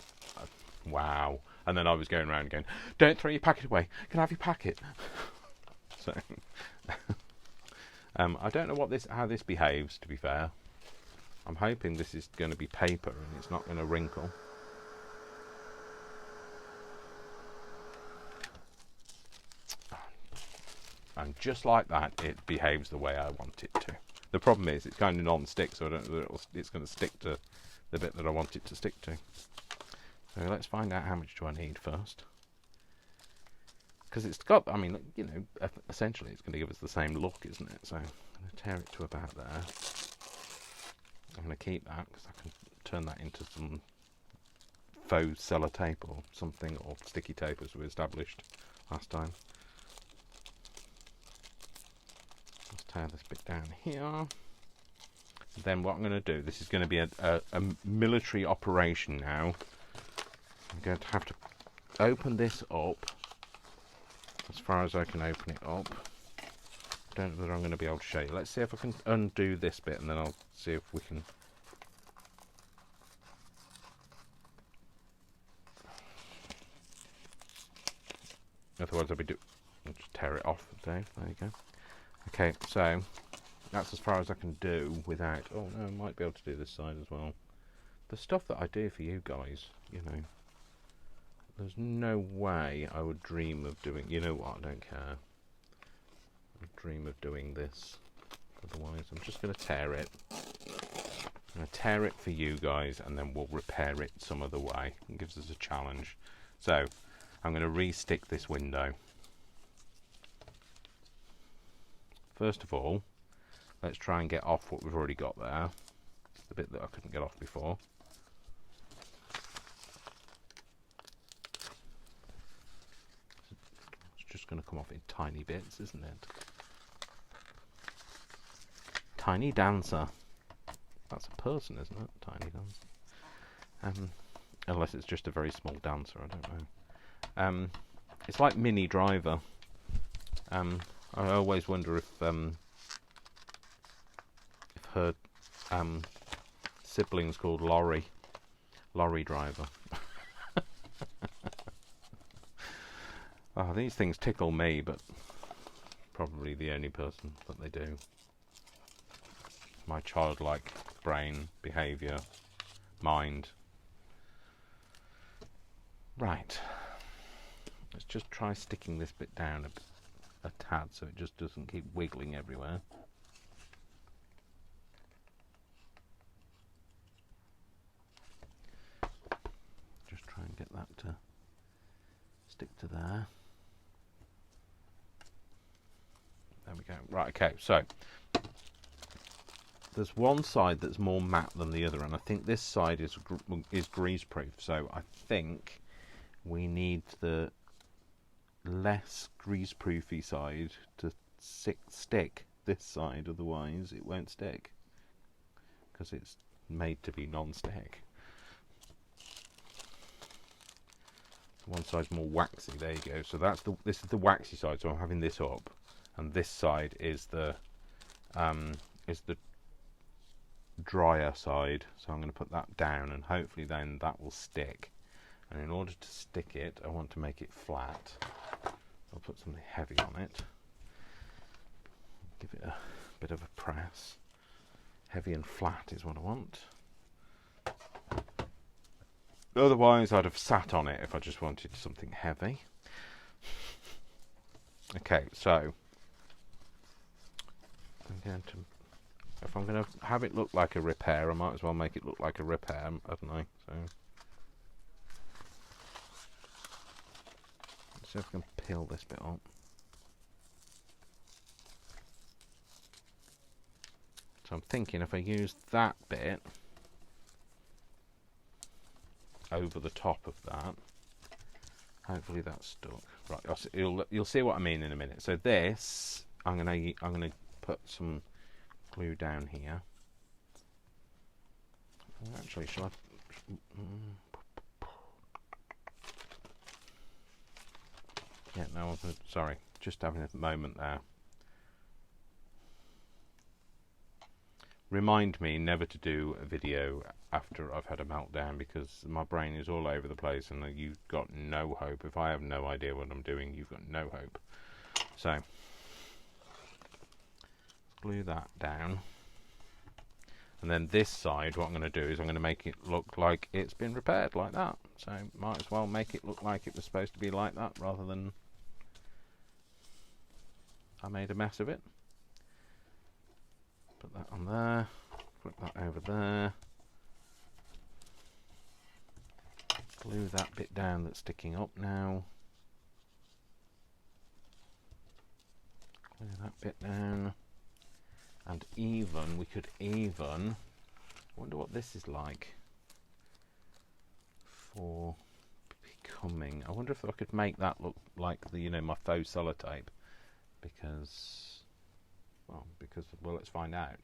wow! And then I was going around going, "Don't throw your packet away. Can I have your packet?" So I don't know how this behaves. To be fair, I'm hoping this is going to be paper and it's not going to wrinkle. And just like that, it behaves the way I want it to. The problem is it's kind of non-stick, so I don't know it's going to stick to the bit that I want it to stick to. So let's find out how much do I need first. Because it's got, I mean, you know, essentially it's going to give us the same look, isn't it? So I'm going to tear it to about there. I'm going to keep that because I can turn that into some faux sellotape or something, or sticky tape as we established last time. Let's tear this bit down here. Then what I'm going to do, this is going to be a military operation now. I'm going to have to open this up as far as I can open it up. I don't know whether I'm going to be able to show you. Let's see if I can undo this bit, and then I'll see if we can. Otherwise I'll just tear it off, Dave. There you go. Okay, so that's as far as I can do without. Oh no, I might be able to do this side as well. The stuff that I do for you guys, you know, there's no way I would dream of doing. You know what? I don't care. I would dream of doing this. Otherwise, I'm just going to tear it. I'm going to tear it for you guys, and then we'll repair it some other way. It gives us a challenge. So I'm going to re-stick this window. First of all, let's try and get off what we've already got there. The bit that I couldn't get off before. It's just going to come off in tiny bits, isn't it? Tiny dancer. That's a person, isn't it? Tiny dancer. Unless it's just a very small dancer, I don't know. It's like Mini Driver. I always wonder if her sibling's called Lorry Driver. Oh, these things tickle me, but probably the only person that they do. My childlike brain, behaviour, mind. Right. Let's just try sticking this bit down a tad so it just doesn't keep wiggling everywhere. Just try and get that to stick to there. There we go. Right, okay, so there's one side that's more matte than the other, and I think this side is grease-proof, so I think we need the less grease-proofy side to stick this side, otherwise it won't stick, because it's made to be non-stick. One side's more waxy, there you go. So this is the waxy side, so I'm having this up, and this side is the drier side, so I'm going to put that down, and hopefully then that will stick. And in order to stick it, I want to make it flat. I'll put something heavy on it. Give it a bit of a press. Heavy and flat is what I want. Otherwise, I'd have sat on it if I just wanted something heavy. Okay, so if I'm going to have it look like a repair, I might as well make it look like a repair, haven't I? So let's see if I can peel this bit up. So I'm thinking if I use that bit, over the top of that. Hopefully that's stuck. Right, you'll see what I mean in a minute. So this, I'm gonna put some glue down here. Actually, shall I? Yeah, no, sorry, just having a moment there. Remind me never to do a video after I've had a meltdown, because my brain is all over the place and you've got no hope. If I have no idea what I'm doing, you've got no hope. So, glue that down. And then this side, what I'm going to do is I'm going to make it look like it's been repaired like that. So, might as well make it look like it was supposed to be like that rather than I made a mess of it. Put that on there, flip that over there, glue that bit down that's sticking up now, glue that bit down, and even, we could even, I wonder what this is like for becoming, I wonder if I could make that look like the, my faux sellotape, because, well, let's find out.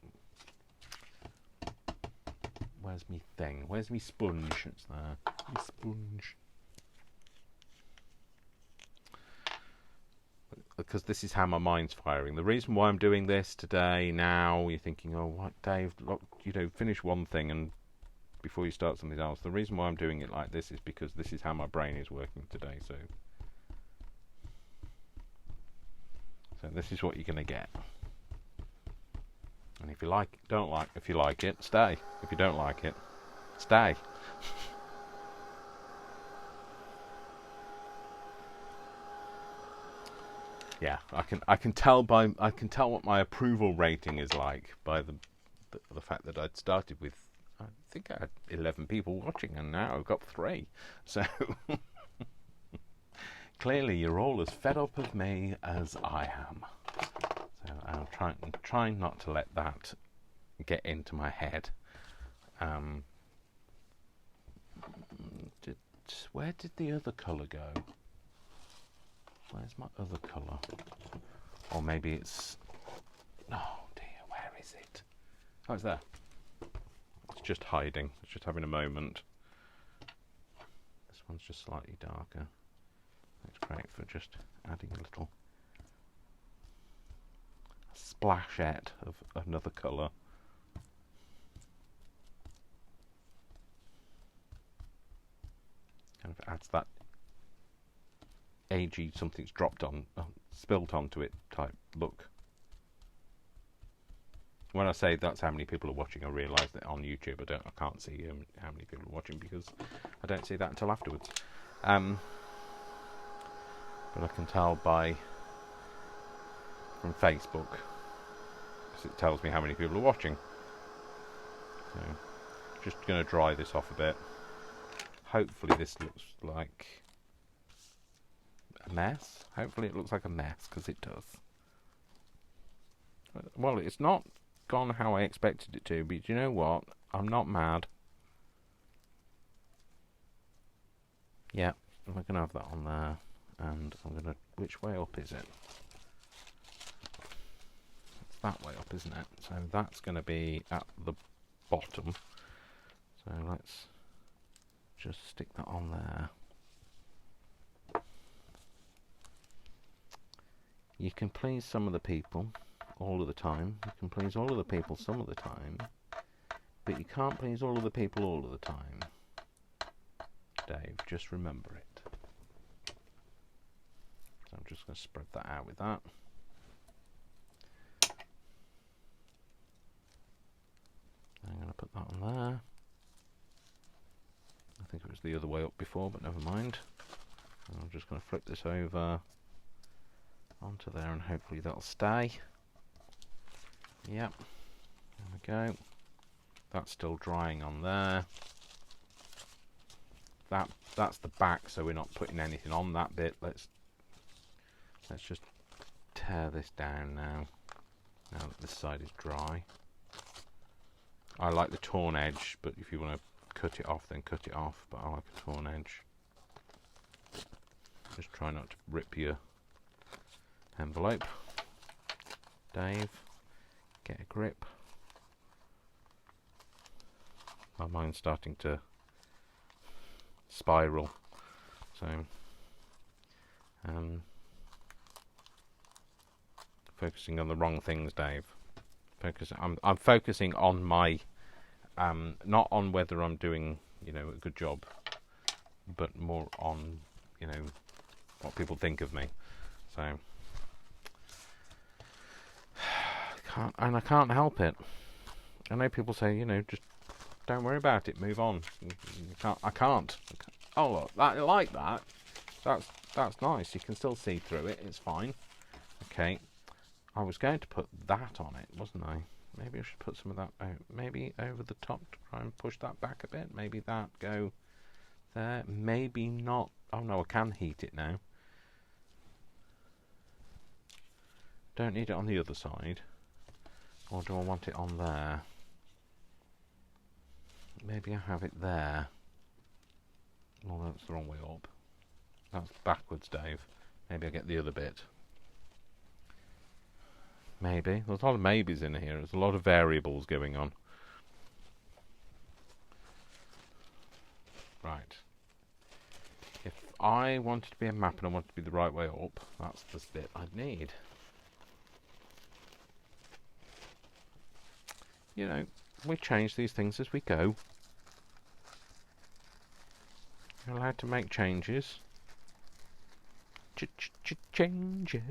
Where's me thing? Where's me sponge? It's there. Me sponge. Because this is how my mind's firing. The reason why I'm doing this today, now, you're thinking, oh, what, Dave, look, finish one thing and before you start something else. The reason why I'm doing it like this is because this is how my brain is working today. So this is what you're going to get. And if you if you like it, stay. If you don't like it, stay. Yeah, I can tell what my approval rating is like by the fact that I'd started with, I think I had 11 people watching and now I've got 3. So clearly you're all as fed up of me as I am. So I'll try not to let that get into my head. Where did the other colour go? Where's my other colour? Or maybe it's... Oh dear, where is it? Oh, it's there. It's just hiding. It's just having a moment. This one's just slightly darker. It's great for just adding a little splashette of another colour. Kind of adds that agey, something's dropped on, spilt onto it type look. When I say that's how many people are watching, I realise that on YouTube I can't see how many people are watching, because I don't see that until afterwards. But I can tell from Facebook, because it tells me how many people are watching. So, just going to dry this off a bit. Hopefully this looks like a mess. Hopefully it looks like a mess, because it does. Well, it's not gone how I expected it to, but you know what? I'm not mad. Yeah, we're going to have that on there. And I'm going to... Which way up is it? It's that way up, isn't it? So that's going to be at the bottom. So let's just stick that on there. You can please some of the people all of the time. You can please all of the people some of the time. But you can't please all of the people all of the time. Dave, just remember it. So I'm just going to spread that out with that. I'm going to put that on there. I think it was the other way up before, but never mind. And I'm just going to flip this over onto there, and hopefully that'll stay. Yep, there we go. That's still drying on there. That's the back, so we're not putting anything on that bit. Let's just tear this down now that this side is dry. I like the torn edge, but if you want to cut it off, then cut it off, but I like a torn edge. Just try not to rip your envelope. Dave, get a grip. My mind's starting to spiral, so focusing on the wrong things, Dave. I'm focusing on my not on whether I'm doing, you know, a good job, but more on, you know, what people think of me. So I can't help it. I know people say, you know, just don't worry about it, move on. I can't. Oh, look, I like that. That's nice. You can still see through it. It's fine. Okay. I was going to put that on it, wasn't I? Maybe I should put some of that out. Maybe over the top to try and push that back a bit. Maybe that go there. Maybe not. Oh no, I can heat it now. Don't need it on the other side. Or do I want it on there? Maybe I have it there. Well, that's the wrong way up. That's backwards, Dave. Maybe I get the other bit. Maybe. There's a lot of maybes in here. There's a lot of variables going on. Right. If I wanted to be a map and I wanted to be the right way up, that's the bit I'd need. You know, we change these things as we go. You're allowed to make changes. Changes.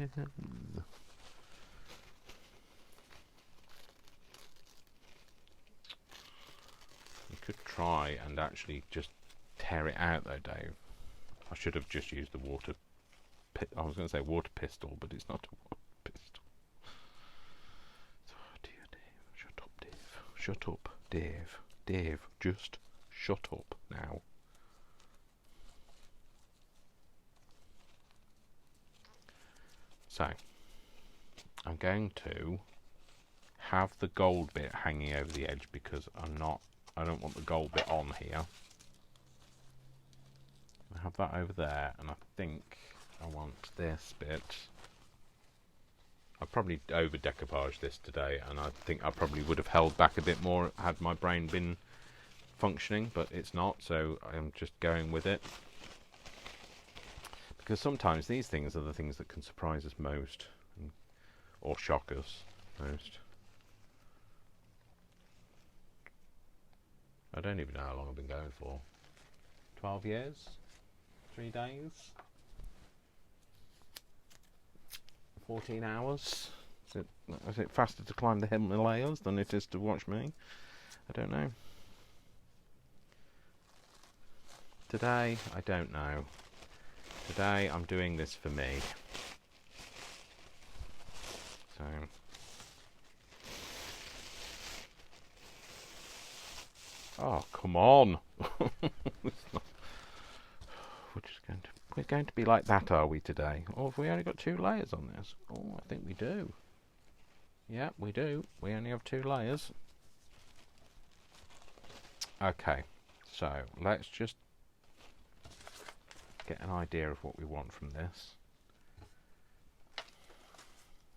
You could try and actually just tear it out though, Dave. I should have just used the water I was going to say water pistol, but it's not a water pistol. Oh dear, Dave. Shut up, Dave. Shut up, Dave. Dave, just shut up now. So, I'm going to have the gold bit hanging over the edge because I don't want the gold bit on here. I have that over there, and I think I want this bit. I probably over decoupaged this today, and I think I probably would have held back a bit more had my brain been functioning, but it's not, so I'm just going with it. Because sometimes these things are the things that can surprise us most, or shock us most. I don't even know how long I've been going for. 12 years? 3 days? 14 hours? Is it faster to climb the Himalayas than it is to watch me? I don't know. Today, I don't know. Today, I'm doing this for me. So... Oh, come on! We're going to be like that, are we, today? Or have we only got 2 layers on this? Oh, I think we do. Yeah, we do. We only have 2 layers. Okay, so let's just get an idea of what we want from this.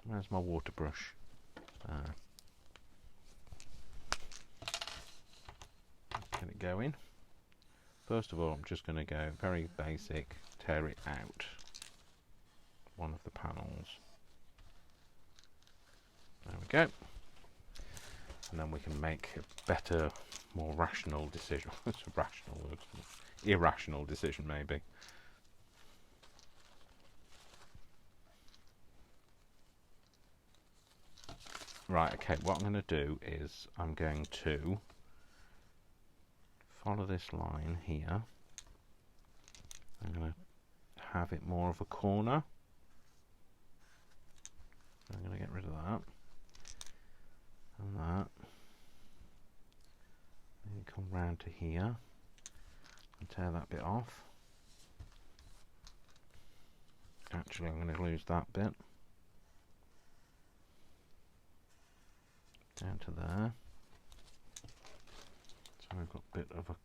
Where's my water brush? Get it going. First of all, I'm just going to go very basic, tear it out. One of the panels. There we go. And then we can make a better, more rational decision. It's a rational word. Irrational decision, maybe. Right, okay, what I'm going to do is I'm going to follow this line here. I'm going to have it more of a corner. I'm going to get rid of that. And that. Then come round to here and tear that bit off. Actually, I'm going to lose that bit. Down to there. So we've got a bit of a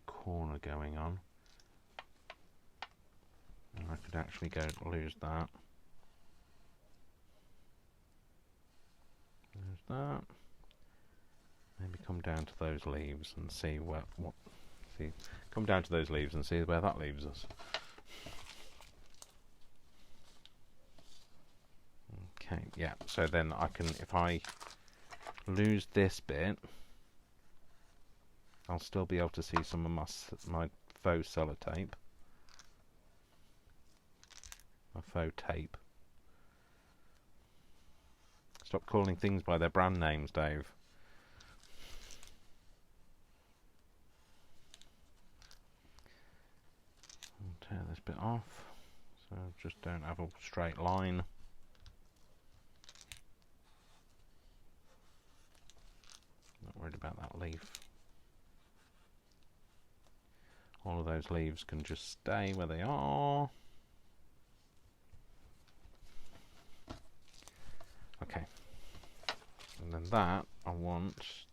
colour going on. And I could actually lose that. There's that. Maybe come down to those leaves and see come down to those leaves and see where that leaves us. Okay, yeah, so then I can, if I lose this bit, I'll still be able to see some of my faux sellotape. My faux tape. Stop calling things by their brand names, Dave. I'll tear this bit off, so just don't have a straight line. Not worried about that leaf. All of those leaves can just stay where they are. Okay. And then that I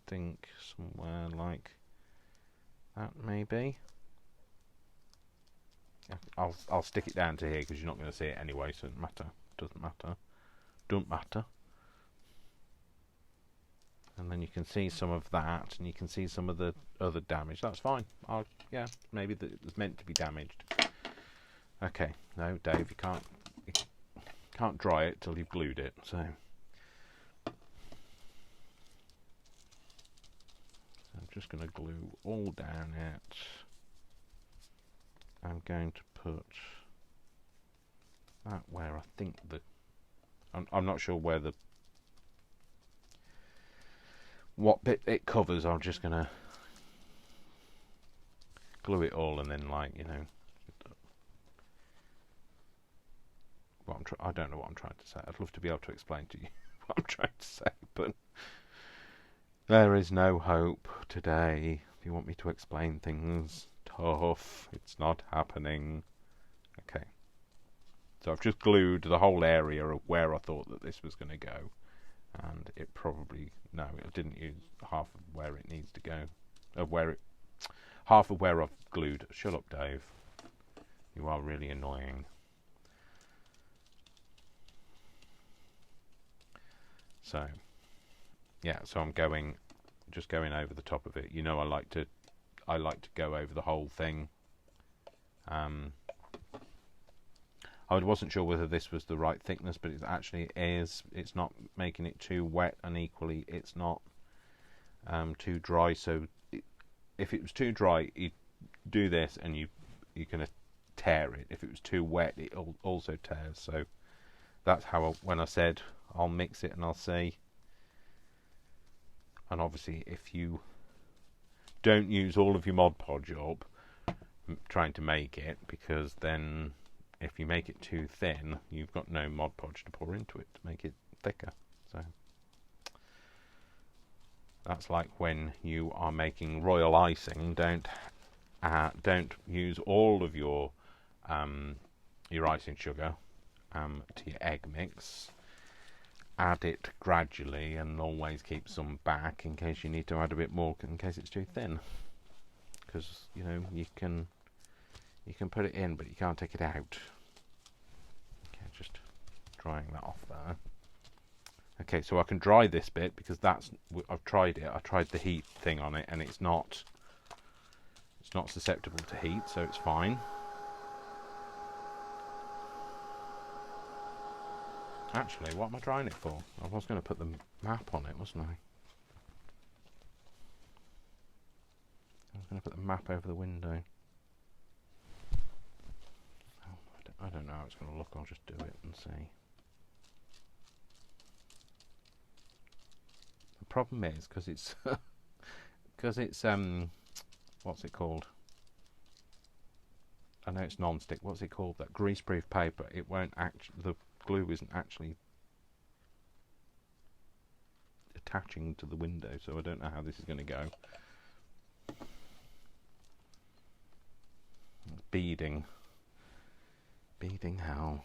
think somewhere like that maybe. Yeah, I'll stick it down to here because you're not going to see it anyway, so it doesn't matter. Doesn't matter. Don't matter. And then you can see some of that, and you can see some of the other damage. That's fine. Yeah, maybe it was meant to be damaged. Okay, no, Dave, you can't dry it till you've glued it. So I'm just going to glue all down it. I'm going to put that where I think I'm not sure where what bit it covers. I'm just gonna glue it all and then, like, you know, I don't know what I'm trying to say. I'd love to be able to explain to you what I'm trying to say, but there is no hope today. If you want me to explain things tough, it's not happening. Okay, so I've just glued the whole area of where I thought that this was going to go, and it probably, no, it didn't use half of where it needs to go, half of where I've glued. Shut up, Dave. You are really annoying. So, yeah, so I'm just going over the top of it. You know, I like to go over the whole thing. I wasn't sure whether this was the right thickness, but it actually is. It's not making it too wet, and equally it's not too dry. So if it was too dry, you'd do this and you're going to tear it. If it was too wet, it also tears. So that's how when I said I'll mix it and I'll see. And obviously, if you don't use all of your Mod Podge up trying to make it, because then if you make it too thin, you've got no Mod Podge to pour into it to make it thicker. So that's like when you are making royal icing. Don't use all of your icing sugar to your egg mix. Add it gradually, and always keep some back in case you need to add a bit more in case it's too thin. Because, you know, you can put it in, but you can't take it out. Okay, just drying that off there. Okay, so I can dry this bit because I've tried it. I tried the heat thing on it, and it's not susceptible to heat, so it's fine. Actually, what am I drying it for? I was going to put the map on it, wasn't I? I was going to put the map over the window. Oh, I don't know how it's going to look. I'll just do it and see. The problem is because it's what's it called? I know it's non-stick. What's it called? That greaseproof paper. It won't the glue isn't actually attaching to the window, so I don't know how this is going to go. It's beading hell.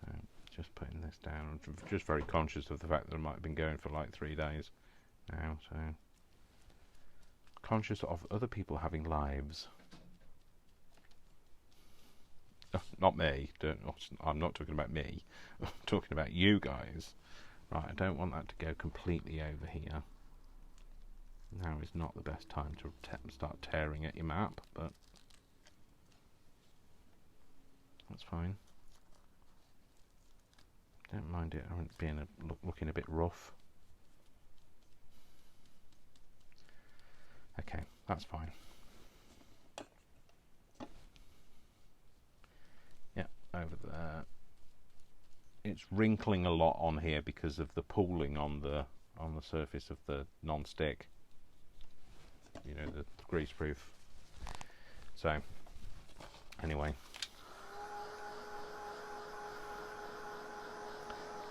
So just putting this down. I'm just very conscious of the fact that I might have been going for like 3 days now, so conscious of other people having lives. Not me. I'm not talking about me. I'm talking about you guys. Right, I don't want that to go completely over here. Now is not the best time to start tearing at your map, but that's fine. Don't mind it being looking a bit rough. Okay, that's fine. Yeah, over there. It's wrinkling a lot on here because of the pooling on the surface of the non-stick. You know, the greaseproof. So, anyway,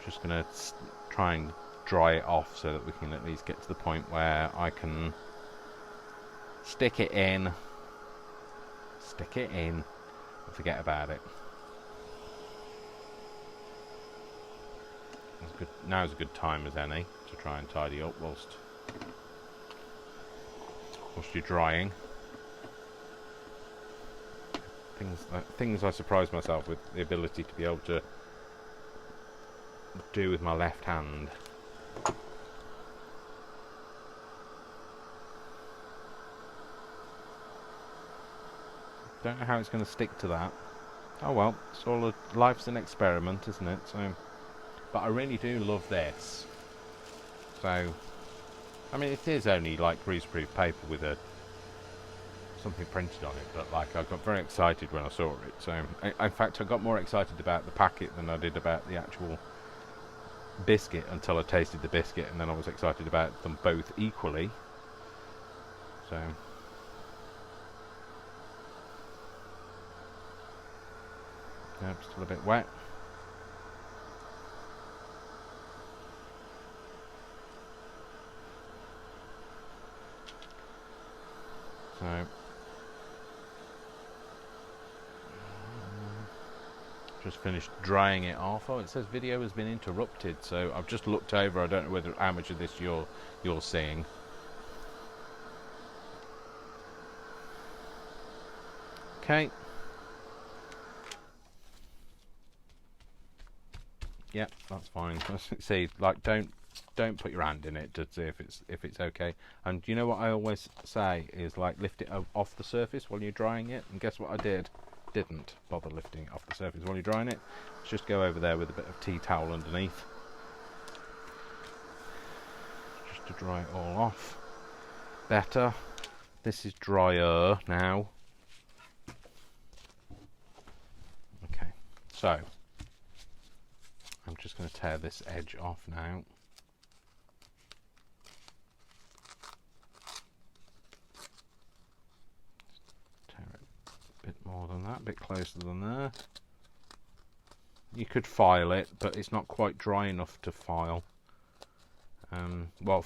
just gonna try and dry it off so that we can at least get to the point where I can stick it in, and forget about it. Good. Now's a good time as any to try and tidy up whilst you're drying. Things I surprise myself with the ability to be able to do with my left hand. Don't know how it's going to stick to that. Oh well, it's all life's an experiment, isn't it? So, but I really do love this. So, I mean, it is only like greaseproof paper with something printed on it, but like I got very excited when I saw it. So, in fact, I got more excited about the packet than I did about the actual biscuit until I tasted the biscuit, and then I was excited about them both equally. So, yeah, still a bit wet. So, just finished drying it off. Oh, it says video has been interrupted, so I've just looked over. I don't know how much of this you're seeing. Okay. Yep, that's fine. See, like, don't put your hand in it to see if it's okay. And you know what I always say is, like, lift it off the surface while you're drying it. And guess what I did? Didn't bother lifting it off the surface while you're drying it. Just go over there with a bit of tea towel underneath, just to dry it all off better. This is drier now. Okay, so I'm just going to tear this edge off now. Tear it a bit more than that, a bit closer than there. You could file it, but it's not quite dry enough to file. Well,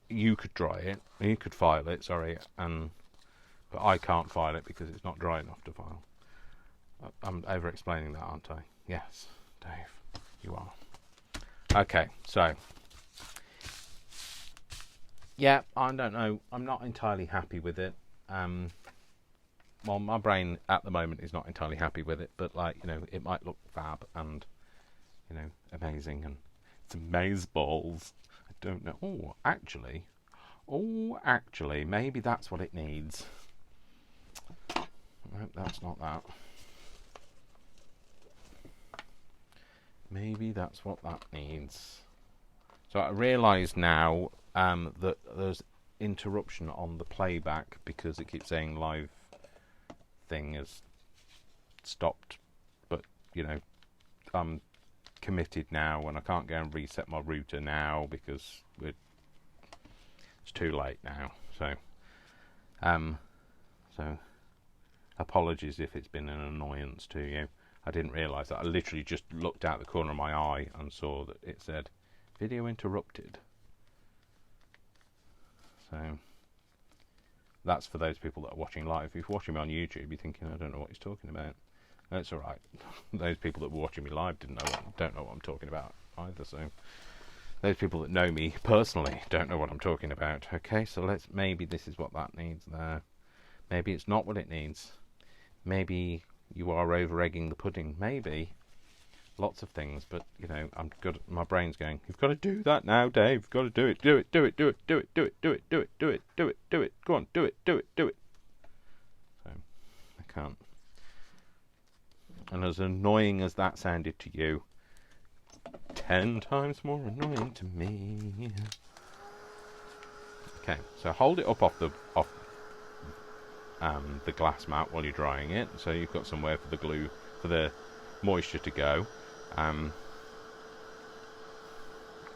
you could dry it, you could file it, sorry, but I can't file it because it's not dry enough to file. I'm over-explaining that, aren't I? Yes, Dave, you are. Okay, so yeah, I don't know. I'm not entirely happy with it. Well, my brain at the moment is not entirely happy with it, but like, you know, it might look fab and, you know, amazing, and it's amazeballs. I don't know. Oh, actually, maybe that's what it needs. No, that's not that. Maybe that's what that needs. So I realise now that there's interruption on the playback because it keeps saying live thing has stopped. But, you know, I'm committed now and I can't go and reset my router now because it's too late now. So apologies if it's been an annoyance to you. I didn't realise that. I literally just looked out the corner of my eye and saw that it said video interrupted. So that's for those people that are watching live. If you're watching me on YouTube, you're thinking, I don't know what he's talking about. That's all right. Those people that were watching me live don't know what I'm talking about either. So Those people that know me personally don't know what I'm talking about. Okay, so maybe this is what that needs there. Maybe it's not what it needs. Maybe you are over-egging the pudding. Maybe. Lots of things, but, you know, my brain's going, you've got to do that now, Dave. You've got to do it, do it, do it, do it, do it, do it, do it, do it, do it, do it, do it. Go on, do it, do it, do it. So, I can't. And as annoying as that sounded to you, 10 times more annoying to me. Okay, so hold it up off the glass mat while you're drying it, so you've got somewhere for the glue, for the moisture to go,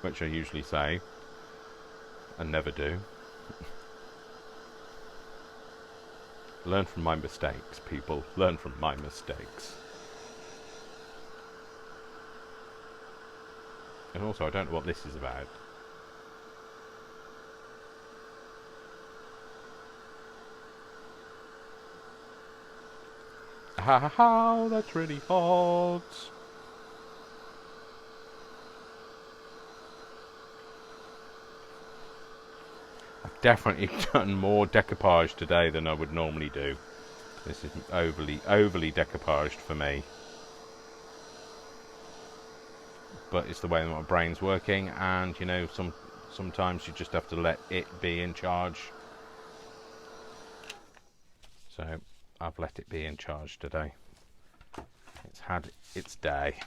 which I usually say and never do. Learn from my mistakes, people. Learn from my mistakes. And also, I don't know what this is about. Ha ha ha, that's really hot. I've definitely done more decoupage today than I would normally do. This is overly decoupaged for me. But it's the way that my brain's working, and you know, sometimes you just have to let it be in charge. So I've let it be in charge today. It's had its day.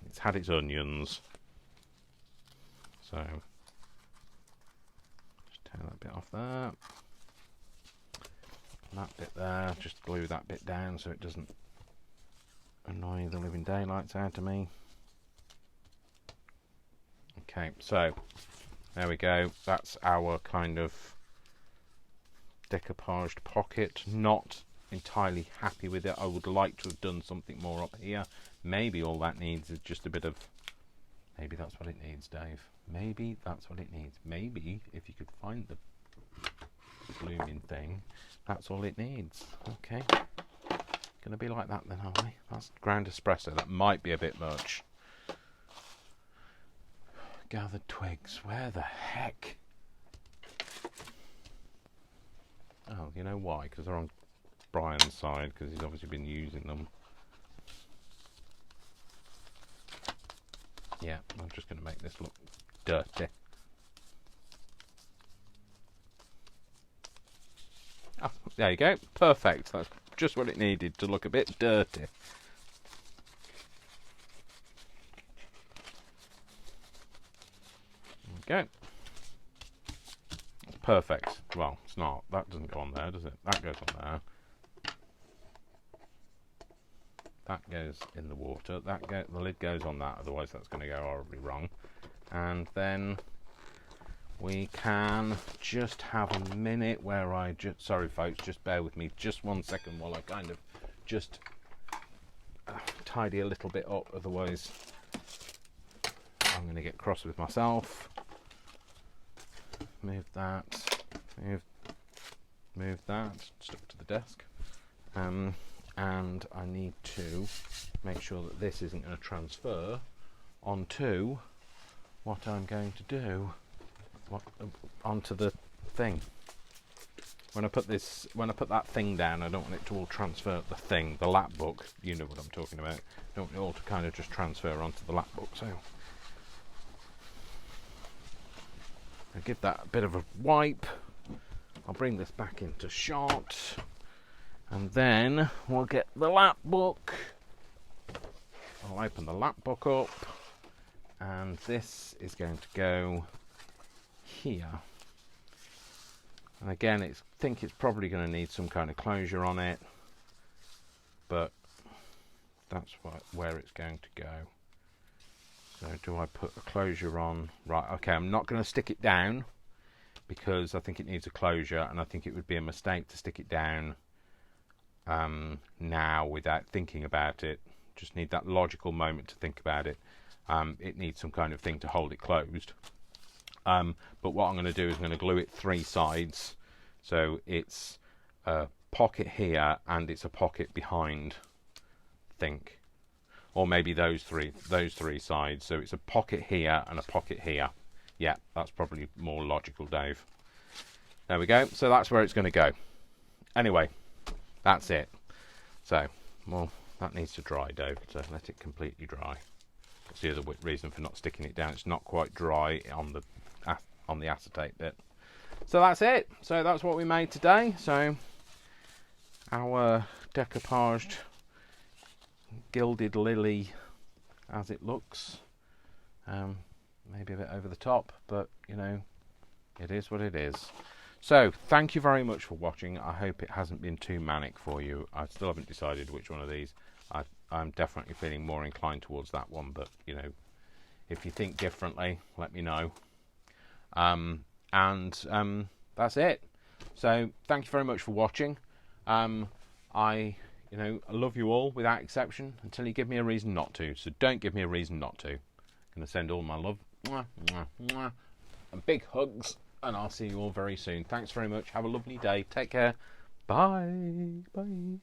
It's had its onions. So just tear that bit off there. And that bit there, just glue that bit down so it doesn't annoy the living daylights out of me. Okay, so there we go. That's our kind of decoupaged pocket. Not entirely happy with it. I would like to have done something more up here. Maybe all that needs is just a bit of... Maybe that's what it needs, Dave. Maybe that's what it needs. Maybe if you could find the blooming thing, that's all it needs. Okay. Gonna be like that then, aren't we? That's ground espresso. That might be a bit much. Gathered twigs. Where the heck? Oh, you know why? Because they're on Brian's side, because he's obviously been using them. Yeah, I'm just going to make this look dirty. Oh, there you go. Perfect. That's just what it needed, to look a bit dirty. There we go. That's perfect. Well, it's not. That doesn't go on there, does it? That goes on there. That goes in the water. The lid goes on that, otherwise that's going to go horribly wrong. And then we can just have a minute where I just... Sorry, folks, just bear with me just 1 second while I kind of just tidy a little bit up. Otherwise, I'm going to get cross with myself. Move that. Move that. Stuck to the desk. And I need to make sure that this isn't going to transfer onto what I'm going to do, onto the thing. When I put that thing down, I don't want it to all transfer the thing, the Lapbook. You know what I'm talking about. I don't want it all to kind of just transfer onto the Lapbook. So I'll give that a bit of a wipe. I'll bring this back into shot. And then we'll get the Lapbook. I'll open the Lapbook up. And this is going to go here. And again, I think it's probably going to need some kind of closure on it. But that's where it's going to go. So do I put a closure on? Right, okay, I'm not going to stick it down, because I think it needs a closure, and I think it would be a mistake to stick it down now without thinking about it. Just need that logical moment to think about it. It needs some kind of thing to hold it closed. But what I'm going to do is I'm going to glue it 3 sides, so it's a pocket here and it's a pocket behind, I think, or maybe those three sides. So it's a pocket here and a pocket here. Yeah, that's probably more logical, Dave. There we go. So that's where it's going to go. Anyway, that's it. So, well, that needs to dry, Dave. So let it completely dry. That's the other reason for not sticking it down. It's not quite dry on the acetate bit. So that's it. So that's what we made today. So our decoupaged gilded lily, as it looks. Maybe a bit over the top, but you know, it is what it is. So thank you very much for watching. I hope it hasn't been too manic for you. I still haven't decided which one of these. I'm definitely feeling more inclined towards that one, but you know, if you think differently, let me know. That's it. So thank you very much for watching. I love you all without exception until you give me a reason not to. So don't give me a reason not to. I'm going to send all my love, mwah, mwah, mwah, and big hugs, and I'll see you all very soon. Thanks very much. Have a lovely day. Take care. Bye. Bye.